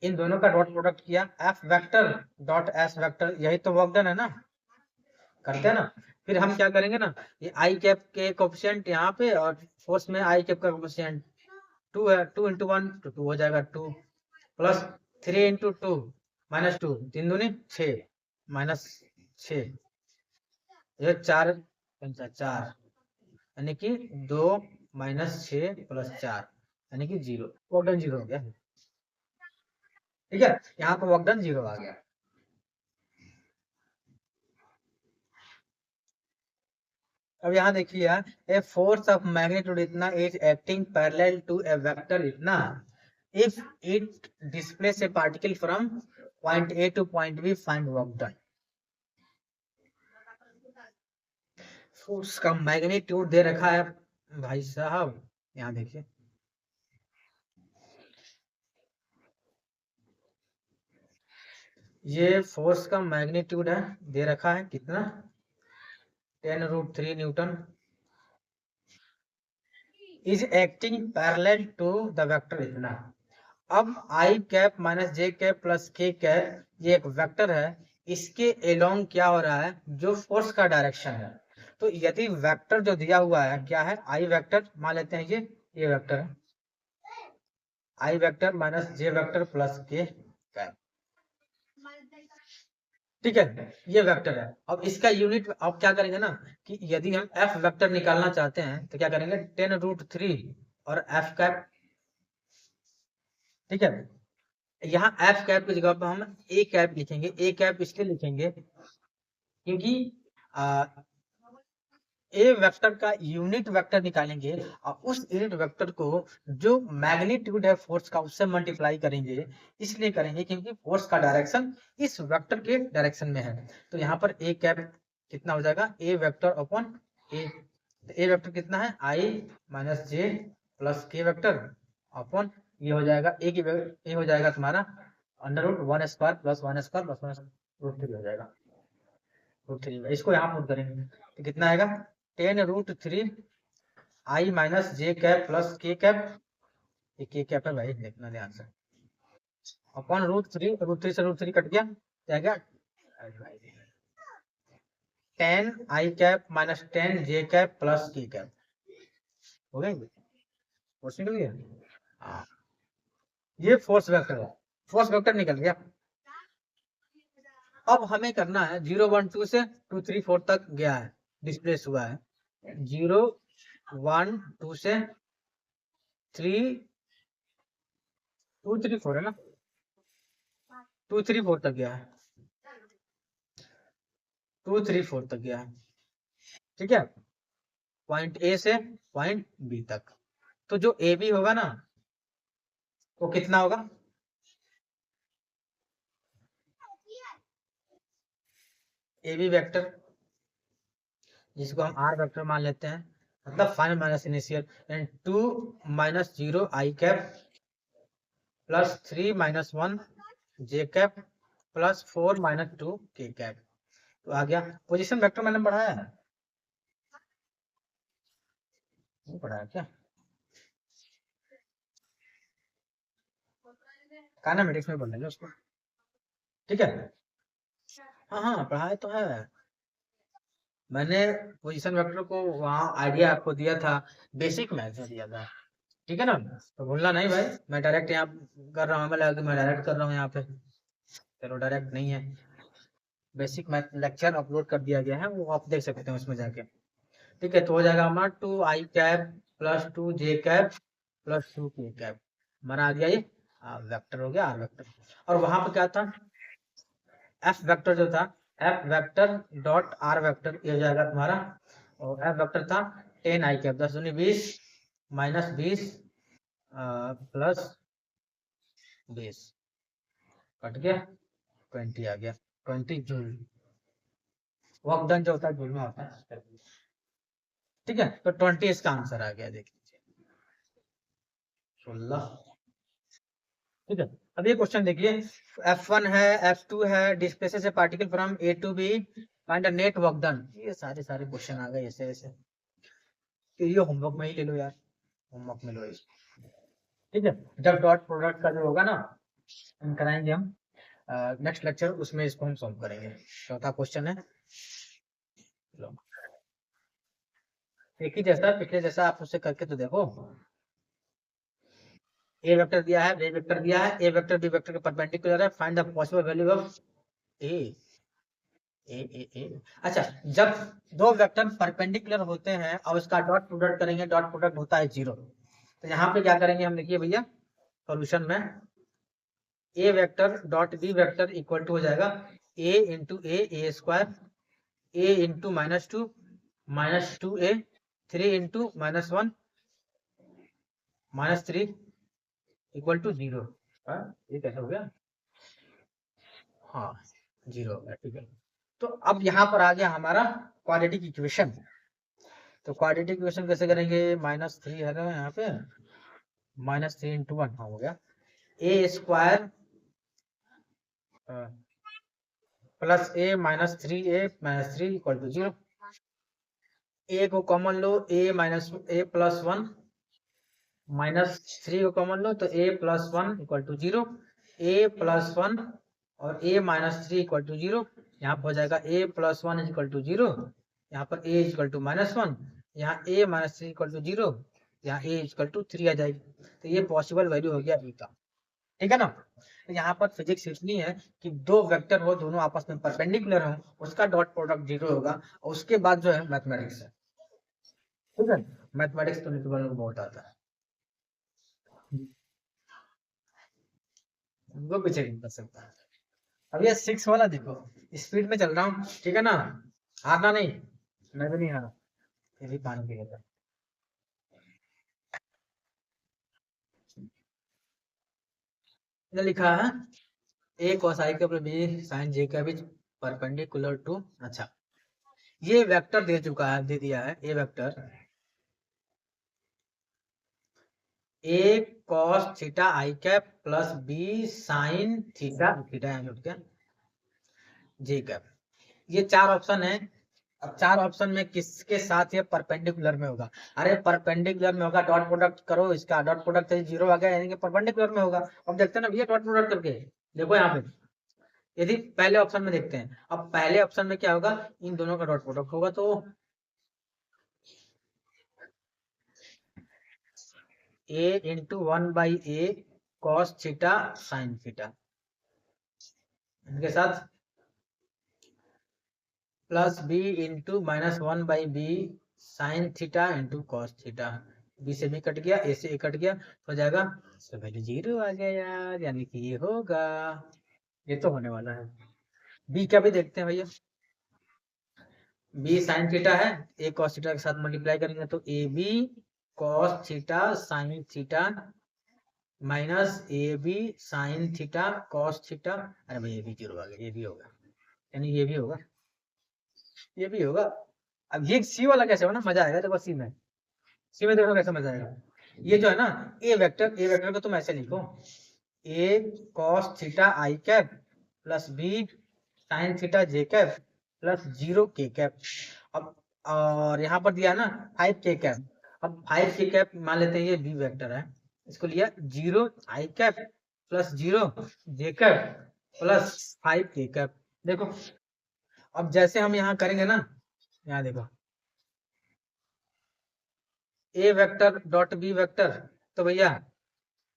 इन दोनों का डॉट प्रोडक्ट किया, F vector dot S vector, यही तो वर्क डन है ना, करते हैं ना। फिर हम क्या करेंगे ना, ये आई कैप के कोएफिशिएंट यहाँ पे, और फोर्स में आई कैप का कोएफिशिएंट 2 है, 2 × 1 तो 2 हो जाएगा 2, प्लस 3 × 2 -2, 3 दूनी 6 -6, ये 4 × 4 यानी कि 2 -6 + 4 यानी कि 0, वर्क डन 0 हो गया। ठीक है, यहाँ पर वर्क डन 0 आ गया। अब यहाँ देखिए यार, ए फोर्स ऑफ मैग्नीट्यूड इतना is acting parallel to A vector इतना, if it displace a particle from point A to point B, find work done. Force का मैग्नीट्यूड दे रखा है भाई साहब, यहाँ देखिए, ये फोर्स का मैग्नीट्यूड है, दे रखा है कितना, 10√3 newton, is acting parallel to the vector इतना। अब I cap minus J cap plus K cap, ये एक वेक्टर है, इसके एलोंग क्या हो रहा है, जो फोर्स का डायरेक्शन है। तो यदि वेक्टर जो दिया हुआ है क्या है, आई वेक्टर मान लेते हैं, ये वेक्टर है, आई वेक्टर माइनस जे वेक्टर प्लस के कैप। ठीक है, ये वेक्टर है। अब इसका यूनिट, अब क्या करेंगे ना, कि यदि हम एफ वेक्टर निकालना चाहते हैं तो क्या करेंगे, 10√3 और एफ कैप। ठीक है, यहाँ एफ कैप की जगह पर हम ए कैप लिखेंगे, ए कैप इसलिए लिखेंगे क्योंकि ए वेक्टर का यूनिट वेक्टर निकालेंगे और उस यूनिट वेक्टर को जो मैग्नीट्यूड है फोर्स का उससे मल्टीप्लाई करेंगे। इसलिए करेंगे क्योंकि फोर्स का डायरेक्शन इस वेक्टर के डायरेक्शन में है। तो यहाँ पर ए कैप कितना हो जाएगा, A vector upon A. A vector कितना है, I minus J plus K vector upon ये हो जाएगा ए की ए हो जाएगा तुम्हारा under root one square plus one square plus one root three हो जाएगा, रूट थ्री। इसको यहाँ पुट करेंगे तो कितना आएगा, टेन रूट थ्री आई minus J cap plus K cap, ये के कैप है भाई देखना ध्यान से, अपॉन रूट थ्री से रूट थ्री कट गया, क्या गया ten I cap minus ten J cap plus K cap, हो गया फोर्स निकल गया। हाँ, ये फोर्स वेक्टर है, फोर्स वेक्टर निकल गया। अब हमें करना है 0 1 2 से 2 3 4 तक गया है, डिस्प्लेस हुआ है, 0 1 2 से 3 2 3 4 है ना, 2 3 4 तक गया है, 2 3 4 तक गया है, ठीक है, पॉइंट ए से पॉइंट बी तक। तो जो ए बी होगा ना वो कितना होगा, ए बी वेक्टर जिसको हम आर वेक्टर मान लेते हैं, मतलब final minus initial, and 2 minus 0 I cap plus 3 minus 1 J cap plus 4 minus 2 के कैप। तो आ गया पोजीशन वेक्टर मैंने बढ़ाया है, नहीं पढ़ाया क्या, काइनेमेटिक्स में पढ़ लेंगे उसको, ठीक है। हाँ हाँ पढ़ाया तो है, मैंने पोजीशन वेक्टर को वहाँ आइडिया आपको दिया था, बेसिक मैथ्स में दिया था, ठीक है ना, तो भूलना नहीं भाई। मैं डायरेक्ट यहाँ कर रहा हूँ, मैं डायरेक्ट कर रहा हूँ यहाँ पे, चलो डायरेक्ट नहीं है, बेसिक मैथ लेक्चर अपलोड कर दिया गया है, वो आप देख सकते हैं उसमें जाके, ठीक है। तो हो जाएगा हमारा 2 आई कैप प्लस 2 जे कैप प्लस 2 के कैप, हमारा आ गया ये वेक्टर हो गया आर वेक्टर। और वहां पे क्या था, एफ वेक्टर जो था, F vector dot are vector ये हो जाएगा तुम्हारा, और एफ वेक्टर था 10 आई कैप 10 दूनी 20 माइनस 20 प्लस 20 कट गया 20 आ गया, 20 जूल, वर्क डन जो होता है जूल में होता है, ठीक है। तो 20 इसका आंसर आ गया, देख लीजिए 16, ठीक है। अब ये क्वेश्चन देखिए, F1 है, F2 है, displaces A particle from A to B, find the net work done. ये सारे सारे क्वेश्चन आ गए ऐसे ऐसे, तो ये होमवर्क में ही ले लो यार, होमवर्क में लो इसको, ठीक है। जब डॉट प्रोडक्ट का जो होगा ना हम कराएंगे हम नेक्स्ट लेक्चर, उसमें इसको हम सॉल्व करेंगे। चौथा क्वेश्चन है, लो, एक ही जैसा पिछले जैसा आप उससे करके तो देखो, ए वेक्टर दिया है, बी वेक्टर दिया है, ए वेक्टर बी वेक्टर के परपेंडिकुलर है, find the possible value of A A. अच्छा, जब दो वेक्टर परपेंडिकुलर होते हैं और उसका डॉट प्रोडक्ट करेंगे, डॉट प्रोडक्ट होता है 0, तो यहाँ पे क्या करेंगे हम, देखिए भैया सॉल्यूशन में A vector dot B vector equal to हो जाएगा A into A square, A into minus two A, 3 into minus 1 minus 3 equal to 0। ये कैसे हो गया, हाँ 0 हो गया, ठीक है। तो अब यहाँ पर आ गया हमारा क्वाड्रेटिक इक्वेशन, तो क्वाड्रेटिक इक्वेशन कैसे करेंगे, -3 है ना यहाँ पे, -3 इंटू 1 हो गया, A square plus A minus three equal to 0, A को कॉमन लो, ए प्लस 1 -3 को कॉमन लो, तो A plus 1 equal to 0, A plus 1 और ए -3 इक्वल टू 0, यहाँ पर हो जाएगा ए प्लस 1 इक्वल टू 0, यहाँ पर ए इक्वल टू -1, यहाँ ए -3 इक्वल टू 0, यहाँ ए इक्वल टू 3 आ जाएगी। तो ये पॉसिबल वैल्यू हो गया ए का, ठीक है ना। तो यहाँ पर फिजिक्स इतनी है कि दो वेक्टर हो, दोनों आपस में परपेंडिकुलर हो, उसका डॉट प्रोडक्ट 0 होगा, और उसके बाद जो है मैथमेटिक्स है, ठीक है। मैथमेटिक्स तो निकलने को बहुत आता है, वो पीछे नहीं कर सकता। अब ये 6 वाला देखो, स्पीड में चल रहा हूँ, ठीक है ना, हारना नहीं, मैं भी नहीं हारा, ये भी पानी पी लेता है। इधर लिखा है ए cos i का बी sin j का भी परपेंडिकुलर टू, अच्छा ये वेक्टर दे चुका है, दे दिया है A vector A cos theta I cap plus B sine theta, theta है क्या, जे कैप। ये चार ऑप्शन है। अब चार ऑप्शन में किसके साथ ये परपेंडिकुलर में होगा? अरे परपेंडिकुलर में होगा, डॉट प्रोडक्ट करो, इसका डॉट प्रोडक्ट से जीरो आ गया, यानी कि परपेंडिकुलर में होगा। अब देखते हैं ना भैया डॉट प्रोडक्ट करके, देखो यहाँ पे यदि पहले ऑप्शन में देखते हैं, अब पहले ऑप्शन में क्या होगा, इन दोनों का डॉट प्रोडक्ट होगा, तो A into 1/a cos theta sine theta, इनके साथ plus B into -1/b sine theta into cos theta. B से बी कट गया, ए से ए कट गया, तो हो जाएगा इसका वैल्यू 0 आ गया यार, यानी कि ये होगा, ये तो होने वाला है। बी का भी देखते हैं भैया, बी साइन थीटा है, ए कॉस थीटा के साथ मल्टीप्लाई करेंगे तो A B cos theta sine theta minus A B sine theta cos theta, अरे भाई ये भी 0 आ गया, ये भी होगा, यानी ये भी होगा, ये भी होगा। अब ये सी वाला कैसे होगा ना, मजा आएगा देखो सी में, सी में देखो कैसे मजा आएगा। ये जो है ना ए वेक्टर को तुम ऐसे लिखो, A cos theta I cap plus B sine theta J cap plus 0 K cap. अब और यहाँ पर दिया है ना 5 के कैप, अब 5 के कैप मान लेते हैं ये बी वेक्टर है, इसको लिया 0 आई कैप प्लस 0 जे कैप प्लस 5 के कैप। देखो अब जैसे हम यहाँ करेंगे ना, यहाँ देखो ए वेक्टर डॉट बी वेक्टर, तो भैया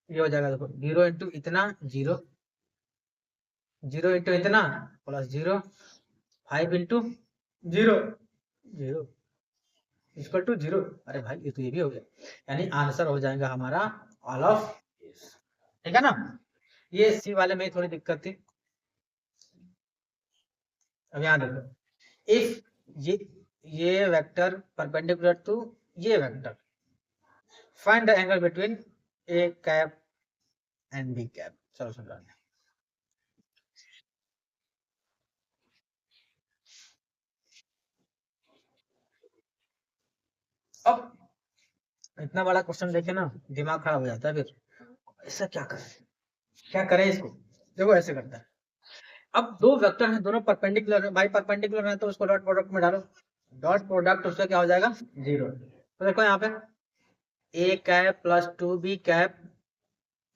ये हो जाएगा, देखो 0 इंटू इतना 0, 0 इंटू इतना प्लस 0, 5 इंटू 0 0 इक्वल टू 0। अरे भाई ये तो ये भी हो गया, यानी आंसर हो जाएगा हमारा ऑल ऑफ, ठीक है ना। ये सी वाले में थोड़ी दिक्कत थी। अब यहाँ देखो इफ ये वेक्टर परपेंडिकुलर टू ये vector, find the angle between A cap and B cap. चलो समझा, अब इतना बड़ा क्वेश्चन देखे ना दिमाग खराब हो जाता है, फिर ऐसा क्या करें, क्या करें इसको। देखो ऐसे करता है, अब दो वेक्टर हैं दोनों परपेंडिकुलर है, भाई परपेंडिकुलर है तो उसको डॉट प्रोडक्ट में डालो, डॉट प्रोडक्ट उसका क्या हो जाएगा 0। तो देखो यहाँ पे A cap plus 2b cap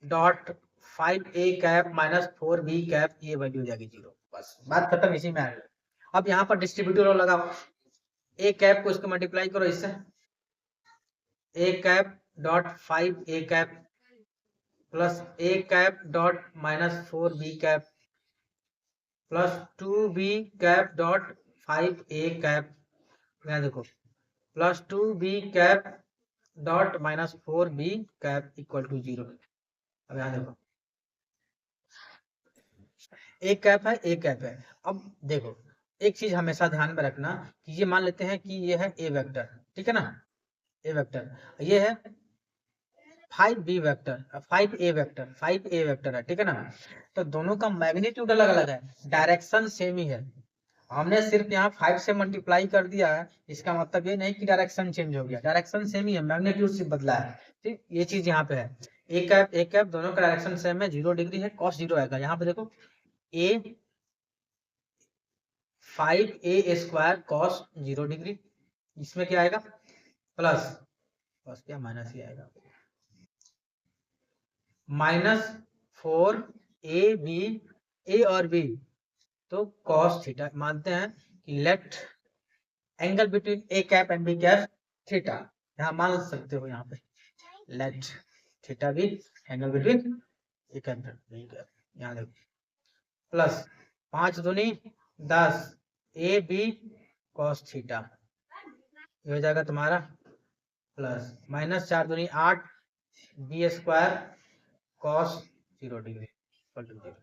dot 5a cap minus 4b cap, ये वैल्यू हो जाएगी 0, बस बात खत्म, इसी में आएगा। अब यहाँ पर डिस्ट्रीब्यूटर लगाओ, ए कैप को इसको मल्टीप्लाई करो इससे, A cap dot 5a cap plus A cap dot -4b cap plus 2b cap dot 5a cap, यहाँ देखो plus 2b cap dot -4b cap equal to 0। अब यहाँ देखो एक कैप है एक कैप है। अब देखो एक चीज हमेशा ध्यान में रखना कि ये मान लेते हैं कि ये है ए वेक्टर, ठीक है ना, ए वेक्टर, ये है 5b vector, 5a vector, 5a vector है, ठीक है ना। तो दोनों का मैग्नीट्यूड अलग अलग है, डायरेक्शन सेम ही है, हमने सिर्फ यहाँ 5 से मल्टीप्लाई कर दिया है, इसका मतलब ये नहीं कि डायरेक्शन चेंज हो गया, डायरेक्शन सेम ही है, मैग्नीट्यूड सिर्फ बदला है, ठीक। ये चीज यहाँ पे है, एक कैप दोनों का डायरेक्शन सेम है, 0 डिग्री है, cos 0 आएगा। यहाँ पे देखो ए 5a² cos 0 डिग्री, इसमें क्या आएगा प्लस, प्लस क्या माइनस ही आएगा, -4ab, ए और बी तो cos थीटा मानते हैं कि let angle between A cap and B cap theta, यहाँ मान सकते हो, यहाँ पे लेट थीटा भी angle between A cap and B cap, यहाँ देखो प्लस 5 दूनी 10 ए बी cos थीटा, ये हो जाएगा तुम्हारा प्लस -4 दूनी 8 b² cos 0 degree equal to 0।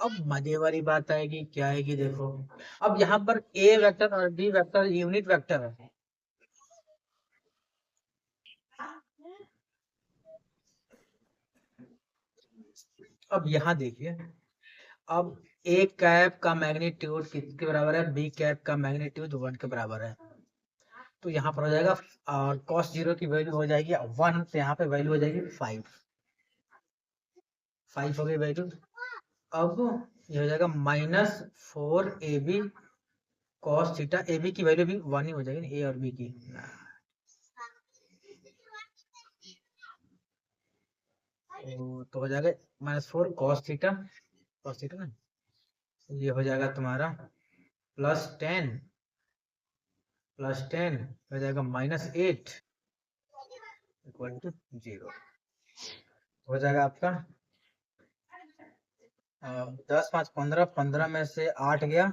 अब मजे वाली बात आएगी, क्या आएगी देखो। अब यहाँ पर ए वेक्टर और बी वेक्टर यूनिट वेक्टर है। अब यहाँ देखिए, अब ए कैप का मैग्नीट्यूड किसके बराबर है, बी कैप का मैग्नीट्यूड 1 के बराबर है। तो यहाँ पर हो जाएगा और cos 0 की वैल्यू हो जाएगी 1, तो यहाँ पे वैल्यू हो जाएगी 5 हो गई वैल्यू। अब ये हो जाएगा -4 AB cos theta, A B की वैल्यू भी 1 ही हो जाएगी, ए और बी की। तो हो जाएगा -4 cos थीटा ना, ये हो जाएगा तुम्हारा +10 हो जाएगा -8 इक्वल टू 0। हो जाएगा आपका 10 5 15, 15 में से 8 गया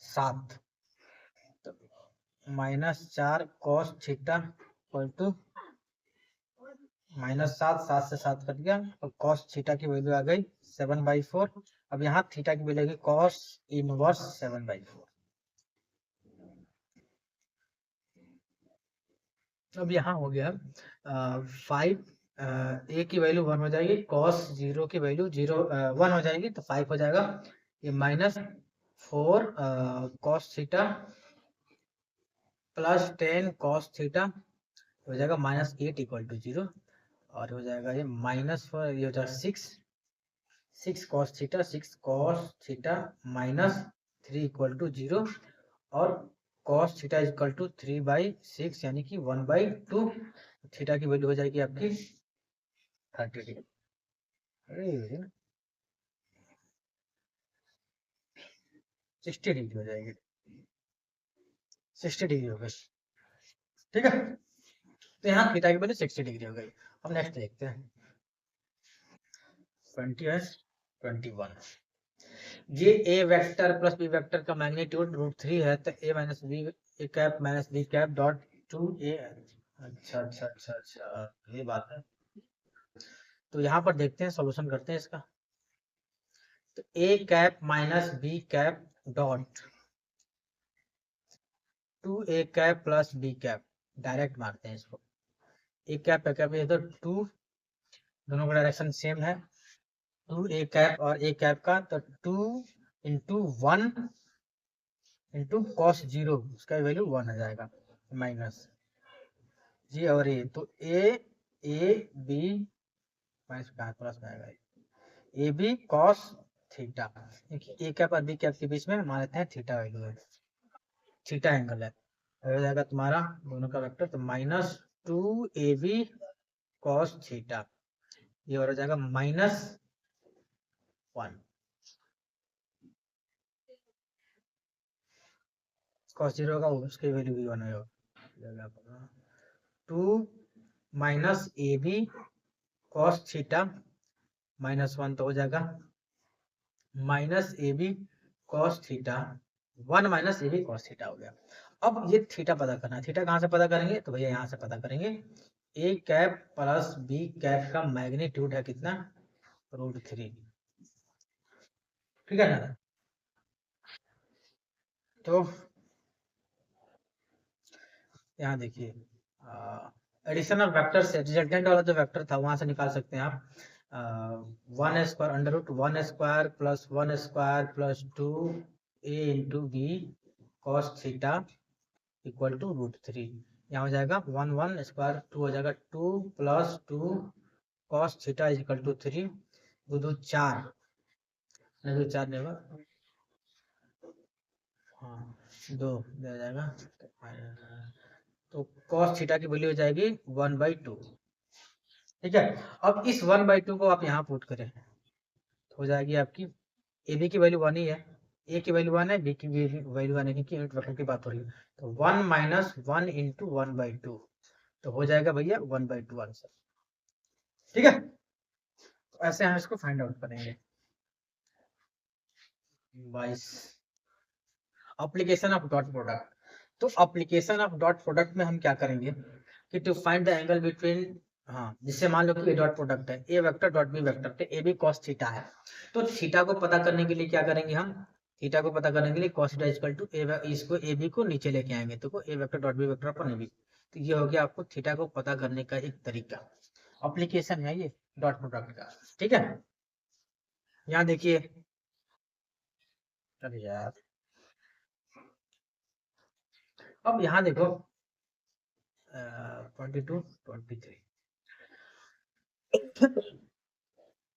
7, तो -4 cos थीटा इक्वल टू -7, 7 से 7 कट गया, और cos थीटा की वैल्यू आ गई 7/4। अब यहाँ थीटा की वैल्यू आ गई cos इनवर्स 7/4। अब यहाँ हो गया 5, ए की वैल्यू 1 हो जाएगी, cos 0 की वैल्यू 1 हो जाएगी, तो 5 हो जाएगा। ये -4 cos थीटा +10 cos थीटा हो जाएगा -8 इक्वल टू 0। और हो जाएगा ये -4, ये हो जाएगा 6 cos थीटा, -3 इक्वल टू 0, और cos थीटा इक्वल टू 3/6 यानी कि 1/2। थीटा की वैल्यू हो जाएगी आपकी 30 डिग्री। अरे 60 डिग्री हो जाएगी, 60 डिग्री हो गई, ठीक है। तो यहाँ थीटा की वैल्यू 60 डिग्री हो गई। अब नेक्स्ट देखते हैं 20 है 21। ये A vector plus B vector का मैग्नीट्यूड √3 है, तो A minus B A cap minus B cap dot 2a। अच्छा अच्छा अच्छा अच्छा, ये बात है। तो यहाँ पर देखते हैं, सॉल्यूशन करते हैं इसका। तो A cap minus B cap dot 2a cap plus B cap, direct मारते हैं इसको। ए कैप ये तो 2, दोनों का डायरेक्शन सेम है। 2a कैप और a कैप का, तो 2 इंटू 1 इंटू cos 0, उसका वैल्यू 1 आ जाएगा, माइनस जी। और ए तो ए बी माइनस प्लस में आएगा, A B cos theta, A cap और बी कैप के बीच में मान लेते हैं थीटा वैल्यू है, थीटा एंगल है। हो जाएगा तुम्हारा दोनों का वेक्टर, तो -2ab cos थीटा, ये हो जाएगा -1 cos 0 होगा, उसकी वैल्यू भी 1 होगा। 2 -ab cos थीटा -1, तो हो जाएगा -ab cos theta 1 -ab cos theta हो गया। अब ये थीटा पता करना है, थीटा कहाँ से पता करेंगे, तो भैया यहाँ से पता करेंगे। ए कैप प्लस बी कैप का मैग्नीट्यूड है कितना, √3, ठीक है ना। तो यहाँ देखिए, एडिशन ऑफ वेक्टर से रिजल्टेंट वाला जो वेक्टर था वहां से निकाल सकते हैं आप। 1² √1² plus 1² plus 2a into B cos theta equal to √3। यहाँ हो जाएगा 1² 2 हो जाएगा 2 plus 2 cos theta equal to 3, 2 2 4, नहीं 2 4 नहीं होगा, हाँ 2 हो जाएगा। तो कॉस थीटा की वैल्यू हो जाएगी 1/2, ठीक है। अब इस 1/2 को आप यहाँ पुट करें, तो हो जाएगी आपकी ए बी की वैल्यू 1 ही है, ए की वैल्यू 1 है, बी की वैल्यू 1 है, क्योंकि यूनिट वेक्टर की बात हो रही है। तो 1 - 1 इंटू 1/2, तो हो जाएगा भैया 1/2 आंसर, ठीक है। तो ऐसे हम इसको फाइंड आउट करेंगे। 22 एप्लीकेशन ऑफ डॉट प्रोडक्ट। तो एप्लीकेशन ऑफ डॉट प्रोडक्ट में हम क्या करेंगे कि to find the angle between हाँ, जिससे मान लो कि ए डॉट प्रोडक्ट है, A vector dot B vector, तो ए बी कॉस थीटा है। तो थीटा को पता करने के लिए क्या करेंगे हम, थीटा को पता करने के लिए cos theta equal to A, इसको ए बी को नीचे लेके आएंगे, तो A vector dot B vector upon A B. तो ये हो गया आपको थीटा को पता करने का एक तरीका, एप्लीकेशन है ये डॉट प्रोडक्ट का। ठीक है, यहाँ देखिए, अरे यार, अब यहाँ देखो 22 23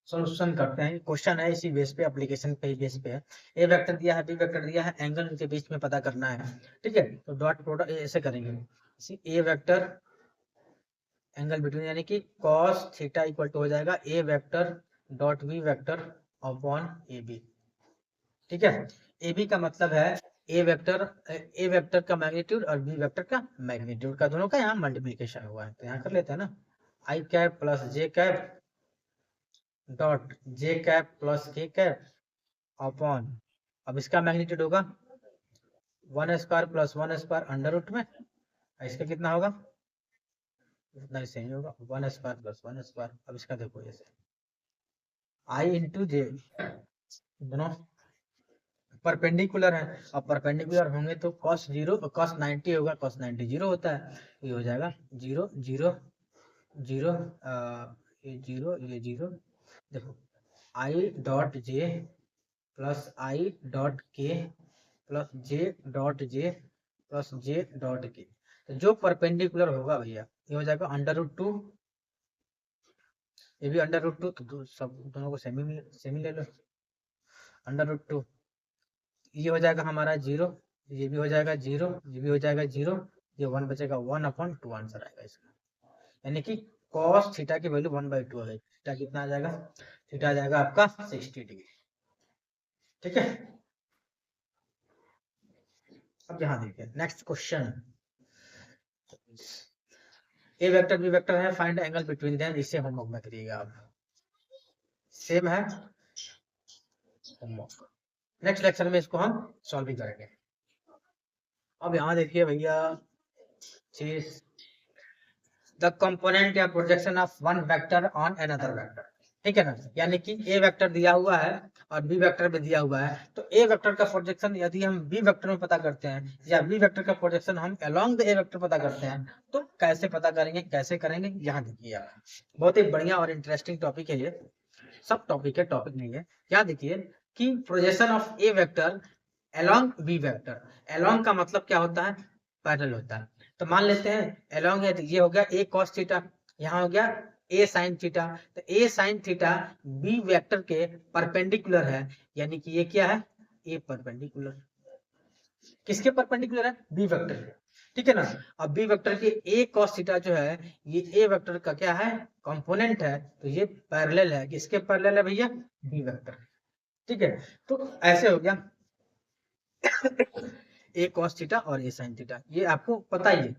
सॉल्यूशन करते हैं। क्वेश्चन है इसी बेस पे, एप्लीकेशन पे ही बेस पे है। ए वेक्टर दिया है, बी वेक्टर दिया है, एंगल उनके बीच में पता करना है। ठीक है, तो डॉट प्रोडक्ट ऐसे करेंगे, ए वेक्टर एंगल बिटवीन, यानी कि cos थीटा इक्वल टू हो जाएगा A vector dot B vector upon A B. ठीक है, ए बी का मतलब है ए वेक्टर का मैग्नीट्यूड और बी वेक्टर का मैग्नीट्यूड का, दोनों का यहाँ मल्टीप्लीकेशन हुआ है, तो यहाँ कर लेते हैं ना, I cap plus J cap dot J cap plus K cap upon, अब इसका मैग्नीट्यूड होगा 1² प्लस 1² अंडर रूट में, इसका कितना होगा, उतना ही सही होगा 1² प्लस 1²। अब इसका देखो ऐसे आई इंटू जे, दोनों परपेंडिकुलर है, अब परपेंडिकुलर होंगे तो cos 0 cos 90 होगा, cos 90 0 होता है, तो ये हो जाएगा 0 0 0, ये 0 ये 0। देखो I dot J plus I dot के प्लस जे प्लस जे डॉट के, तो जो परपेंडिकुलर होगा भैया ये हो जाएगा अंडर रूट 2, ये भी अंडर रूट 2, तो सब दोनों को सेमी सेमी ले लो, अंडर रूट 2, ये हो जाएगा हमारा 0, ये भी हो जाएगा 0, ये भी हो जाएगा 0, ये 1 बचेगा, 1/2 आंसर आएगा इसका, यानी कि cos थीटा की वैल्यू 1/2 है। थीटा कितना आ जाएगा, थीटा आ जाएगा आपका 60 डिग्री। ठीक है, अब यहाँ देखिए नेक्स्ट क्वेश्चन, ए वेक्टर बी वेक्टर है, फाइंड एंगल बिटवीन देम, इसे होमवर्क में करिएगा आप, सेम है होमवर्क, नेक्स्ट लेक्चर में इसको हम सॉल्व भी करेंगे। अब यहाँ देखिए भैया चीज, द कंपोनेंट या projection of one vector on another vector, ठीक है ना, यानी कि ए वेक्टर दिया हुआ है और बी वेक्टर भी दिया हुआ है, तो ए वेक्टर का प्रोजेक्शन यदि हम बी वेक्टर में पता करते हैं या बी वेक्टर का प्रोजेक्शन हम अलोंग द ए वेक्टर पता करते हैं, तो कैसे पता करेंगे, कैसे करेंगे, यहाँ देखिए आप, बहुत ही बढ़िया और इंटरेस्टिंग टॉपिक है ये, सब टॉपिक है, टॉपिक नहीं है। यहाँ देखिए कि projection of A vector along B vector, along का मतलब क्या होता है, पैरेलल होता है, तो मान लेते हैं अलोंग है, तो ये हो गया ए कॉस थीटा, यहाँ हो गया ए साइन थीटा, तो ए साइन थीटा बी वेक्टर के परपेंडिकुलर है, यानी कि ये क्या है, ए परपेंडिकुलर, किसके परपेंडिकुलर है, बी वेक्टर के। ठीक है ना, अब बी वेक्टर के ए कॉस थीटा जो है ये ए वेक्टर का क्या है, कंपोनेंट है, तो ये पैरेलल है, किसके पैरेलल है भैया, बी वेक्टर। ठीक है, तो ऐसे हो गया ए कॉस थीटा और ए साइन थीटा, ये आपको पता ही है।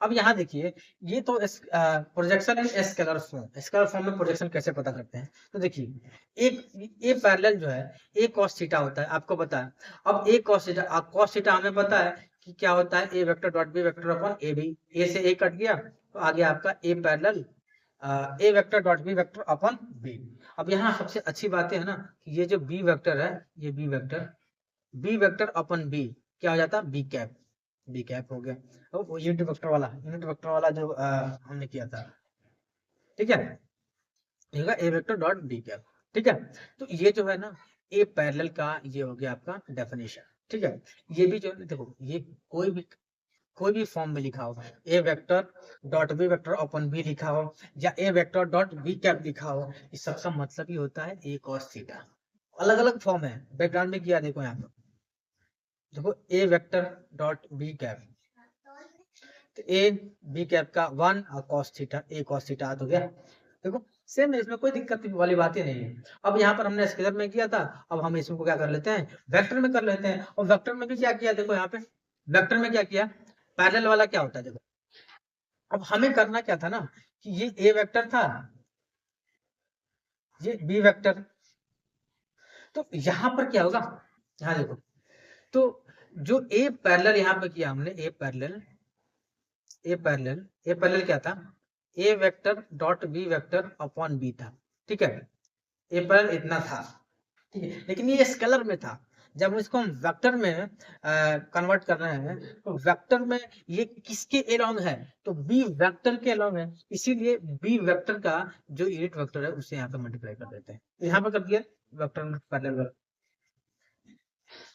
अब यहाँ देखिए, ये तो प्रोजेक्शन है स्केलर फॉर्म, स्केलर फॉर्म में प्रोजेक्शन कैसे पता करते हैं, तो देखिए एक ए पैरेलल जो है ए कॉस थीटा होता है, आपको पता है। अब A cos theta, cos theta हमें पता है कि क्या होता है, A vector dot B vector upon A B, A से ए कट गया तो आ गया आपका A parallel A vector dot B vector upon B. अब यहाँ सबसे अच्छी बात है ना कि ये जो बी वेक्टर है, ये बी वेक्टर अपॉन बी क्या हो जाता है, बी कैप हो गया, तो यूनिट वेक्टर वाला जो हमने किया था। ठीक है, A vector dot B cap. ठीक है, तो ये जो है ना ए पैरेलल का ये हो गया आपका डेफिनेशन। ठीक है, ये भी जो देखो, ये कोई भी फॉर्म में लिखा हो, A vector dot B vector upon B लिखा हो या A vector dot B cap लिखा हो, इस सबका मतलब ही होता है ए कॉस थीटा। अलग अलग फॉर्म है, बैकग्राउंड में किया देखो, यहाँ पे देखो ए वेक्टर डॉट बी कैप, तो ए बी कैप का 1 और cos थीटा, ए cos थीटा हो गया। देखो सेम है, इसमें कोई दिक्कत वाली बात ही नहीं है। अब यहाँ पर हमने स्केलर में किया था, अब हम इसमें को क्या कर लेते हैं, वेक्टर में कर लेते हैं। और वेक्टर में भी क्या किया, देखो यहाँ पे वेक्टर में क्या किया, पैरेलल वाला क्या होता है, देखो अब हमें करना क्या था ना कि ये ए वेक्टर था, ये बी वेक्टर, तो यहाँ पर क्या होगा, यहाँ देखो, तो जो ए पैरेलल यहाँ पे किया हमने, ए पैरेलल ए पैरेलल क्या था, A vector dot B vector upon B था, ठीक है, ए पैरेलल इतना था, ठीक है, लेकिन ये स्केलर में था। जब इसको हम वेक्टर में कन्वर्ट कर रहे हैं तो वेक्टर में ये किसके एलोंग है, तो बी वेक्टर के एलोंग है, इसीलिए बी वेक्टर का जो यूनिट वेक्टर है उसे यहाँ पे मल्टीप्लाई कर देते हैं, यहाँ पे कर दिया वेक्टर पैरेलल।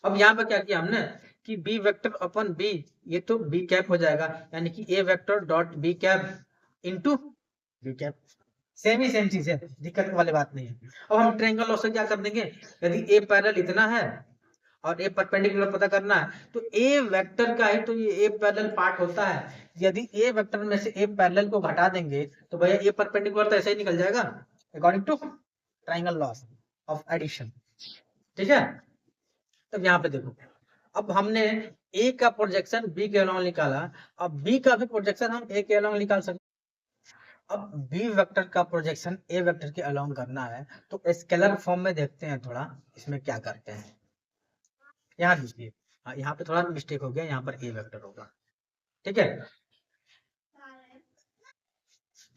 अब यहाँ पे क्या किया हमने कि बी वेक्टर अपन बी, ये तो बी कैप हो जाएगा, यानी कि A vector dot B cap into B cap, same चीज है, दिक्कत वाली बात नहीं है। अब हम ट्रायंगल लॉ से क्या कर देंगे, यदि ए पैरेलल इतना है और ए परपेंडिकुलर पता करना है तो ए वेक्टर का ही तो ये ए पैरेलल पार्ट होता है, यदि ए वेक्टर में से ए पैरेलल को घटा देंगे तो भैया ए परपेंडिकुलर तो ऐसे ही निकल जाएगा according to triangle law of addition, ठीक है। तब यहाँ पे देखो, अब हमने ए का प्रोजेक्शन बी के अलॉन्ग निकाला, अब बी का भी प्रोजेक्शन हम ए के अलॉन्ग निकाल सकते। अब बी वेक्टर का प्रोजेक्शन ए वेक्टर के अलॉन्ग करना है तो स्केलर फॉर्म में देखते हैं थोड़ा इसमें क्या करते हैं। यहाँ देखिए, हाँ यहाँ पे थोड़ा मिस्टेक हो गया, यहाँ पर ए वेक्टर होगा, ठीक है,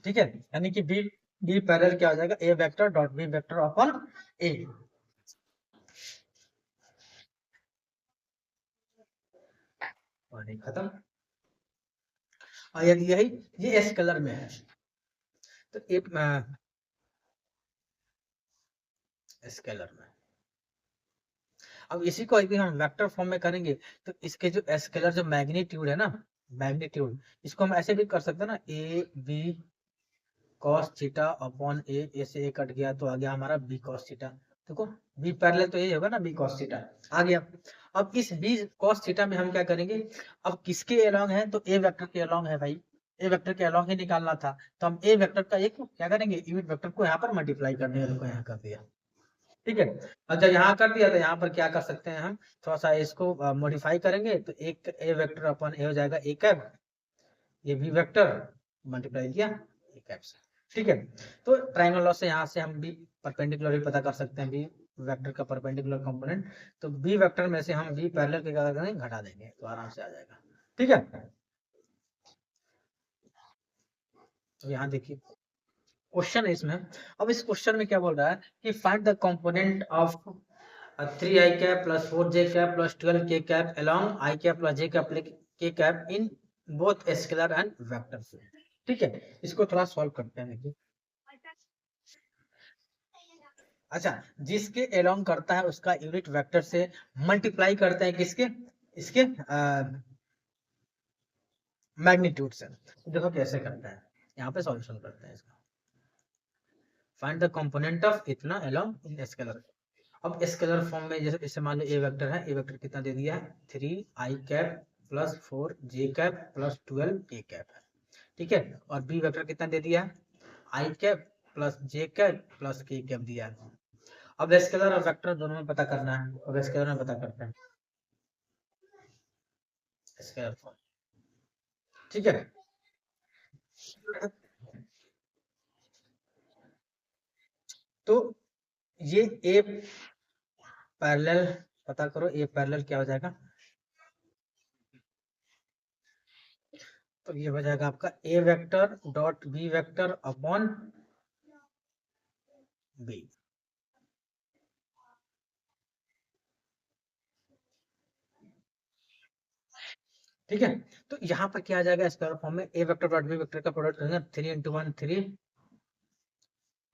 ठीक है, यानी कि बी बी पैरेलल क्या हो जाएगा, A vector dot B vector upon A, और खत्म। और यदि यही ये स्केलर में है तो एक स्केलर में, अब इसी को यदि हम वेक्टर फॉर्म में करेंगे तो इसके जो स्केलर जो मैग्नीट्यूड है ना, मैग्नीट्यूड, इसको हम ऐसे भी कर सकते हैं ना, A B cos theta upon A, ऐसे ए कट गया तो आ गया हमारा बी कॉस थीटा, देखो बी पैरेलल तो ये होगा ना बी कॉस थीटा आ गया। अब इस बी कॉस थीटा में हम क्या करेंगे, अब किसके अलोंग है, तो ए वेक्टर के अलोंग है भाई, ए वेक्टर के अलोंग ही निकालना था, तो हम ए वेक्टर का एक क्या करेंगे, यूनिट वेक्टर को यहाँ पर मल्टीप्लाई कर देंगे, देखो यहाँ कर दिया, ठीक है। और जब यहाँ कर दिया तो यहाँ पर क्या कर सकते हैं हम, थोड़ा सा इसको मॉडिफाई करेंगे तो एक ए वेक्टर अपन ए हो जाएगा ए कैप, ये बी वेक्टर मल्टीप्लाई किया ए कैप से, ठीक है। तो ट्रायंगल लॉ से यहाँ से हम बी परपेंडिकुलर भी पता कर सकते हैं, बी वेक्टर का परपेंडिकुलर कंपोनेंट, तो बी वेक्टर में से हम बी पैरेलल के क्या करेंगे, घटा देंगे तो आराम से आ जाएगा, ठीक है। तो यहाँ देखिए क्वेश्चन है इसमें, अब इस क्वेश्चन में क्या बोल रहा है कि find the component of 3i cap plus 4j cap plus 12k cap along i cap plus j cap k cap in both scalar and vector field, ठीक है। इसको थोड़ा सॉल्व करते हैं, देखिए अच्छा, जिसके along करता है उसका यूनिट वेक्टर से मल्टीप्लाई करते हैं किसके, इसके मैग्नीट्यूड से, देखो कैसे करता है, यहाँ पे सॉल्यूशन करते हैं इसका। फाइंड द कंपोनेंट ऑफ इतना along इन स्केलर, अब स्केलर फॉर्म में जैसे इसे मान लो ए वेक्टर है, ए वेक्टर कितना दे दिया है 3i cap plus 4j cap plus 12k cap है, ठीक है, और बी वेक्टर कितना दे दिया है i cap plus j cap plus k cap दिया है। अब स्केलर और वेक्टर दोनों में पता करना है, अब स्केलर में पता करते हैं स्केलर फॉर्म, ठीक है। तो ये ए पैरेलल पता करो, ए पैरेलल क्या हो जाएगा, तो ये हो जाएगा आपका A vector dot B vector upon B, ठीक है। तो यहाँ पर क्या आ जाएगा स्क्वायर फॉर्म में, A vector dot B vector का प्रोडक्ट करेंगे 3 into 1 3,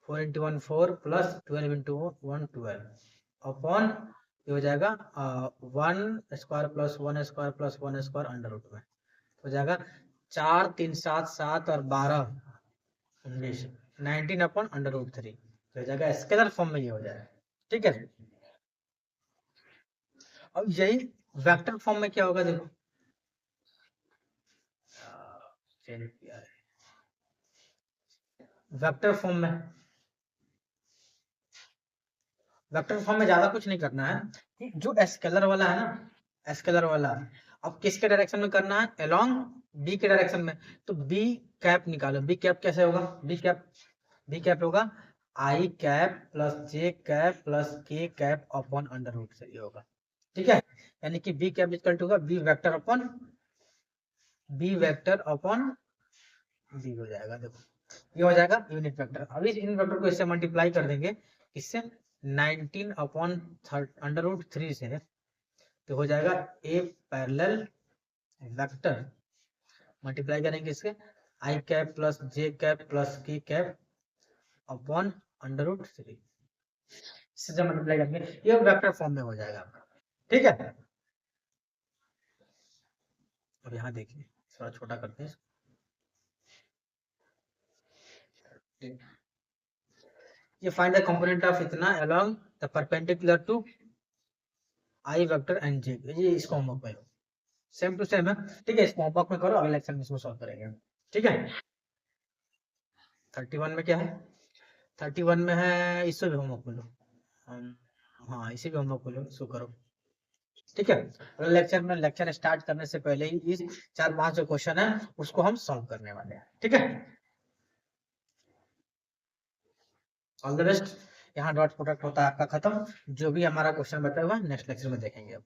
4 into 1 4 plus 12 into 1 12 upon ये हो जाएगा 1 square plus 1 square plus 1 square under root में हो जाएगा 4 3 7 7 और 12 19 19 अपॉन अंडर रूट 3, तो हो जाएगा स्केलर फॉर्म में ये हो जाएगा, ठीक है। अब यही वेक्टर फॉर्म में क्या होगा, देखो वेक्टर फॉर्म में, वेक्टर फॉर्म में ज्यादा कुछ नहीं करना है, कि जो स्केलर वाला है ना, स्केलर वाला अब किसके डायरेक्शन में करना है, अलोंग बी के डायरेक्शन में, तो बी कैप निकालो, बी कैप कैसे होगा, बी कैप होगा I cap plus J cap plus K cap upon under root से ये होगा, ठीक है, यानी कि बी कैप इक्वल टू होगा B vector upon B vector upon B हो जाएगा। देखो ये हो जाएगा यूनिट वेक्टर। अब इस यूनिट वेक्टर को इससे मल्टीप्लाई कर देंगे, इससे 19 अपॉन √3 से, तो हो जाएगा ए पैरेलल वेक्टर, मल्टीप्लाई करेंगे इसके आई cap plus J cap plus K cap upon √3, इससे जब मल्टीप्लाई करेंगे ये वेक्टर फॉर्म में हो जाएगा आपका। ठीक है, और यहाँ देखिए थोड़ा छोटा करते हैं। ये फाइंड द कंपोनेंट ऑफ इतना along the perpendicular to I vector and J, ये इसको होमवर्क में लो, सेम टू सेम है। ठीक है, इसको होमवर्क में करो, अगले लेक्चर में इसको सॉल्व करेंगे। ठीक है, 31 में क्या है, 31 में है, इससे भी होमवर्क में लो, हाँ इसी भी होमवर्क में लो, इसको करो। ठीक है, अगले लेक्चर में, लेक्चर स्टार्ट करने से पहले ही इस 4-5 जो क्वेश्चन है उसको हम सॉल्व करने वाले हैं। ठीक है, ऑल द बेस्ट। यहाँ डॉट प्रोडक्ट होता है आपका खत्म, जो भी हमारा क्वेश्चन बचा हुआ है नेक्स्ट लेक्चर में देखेंगे अब।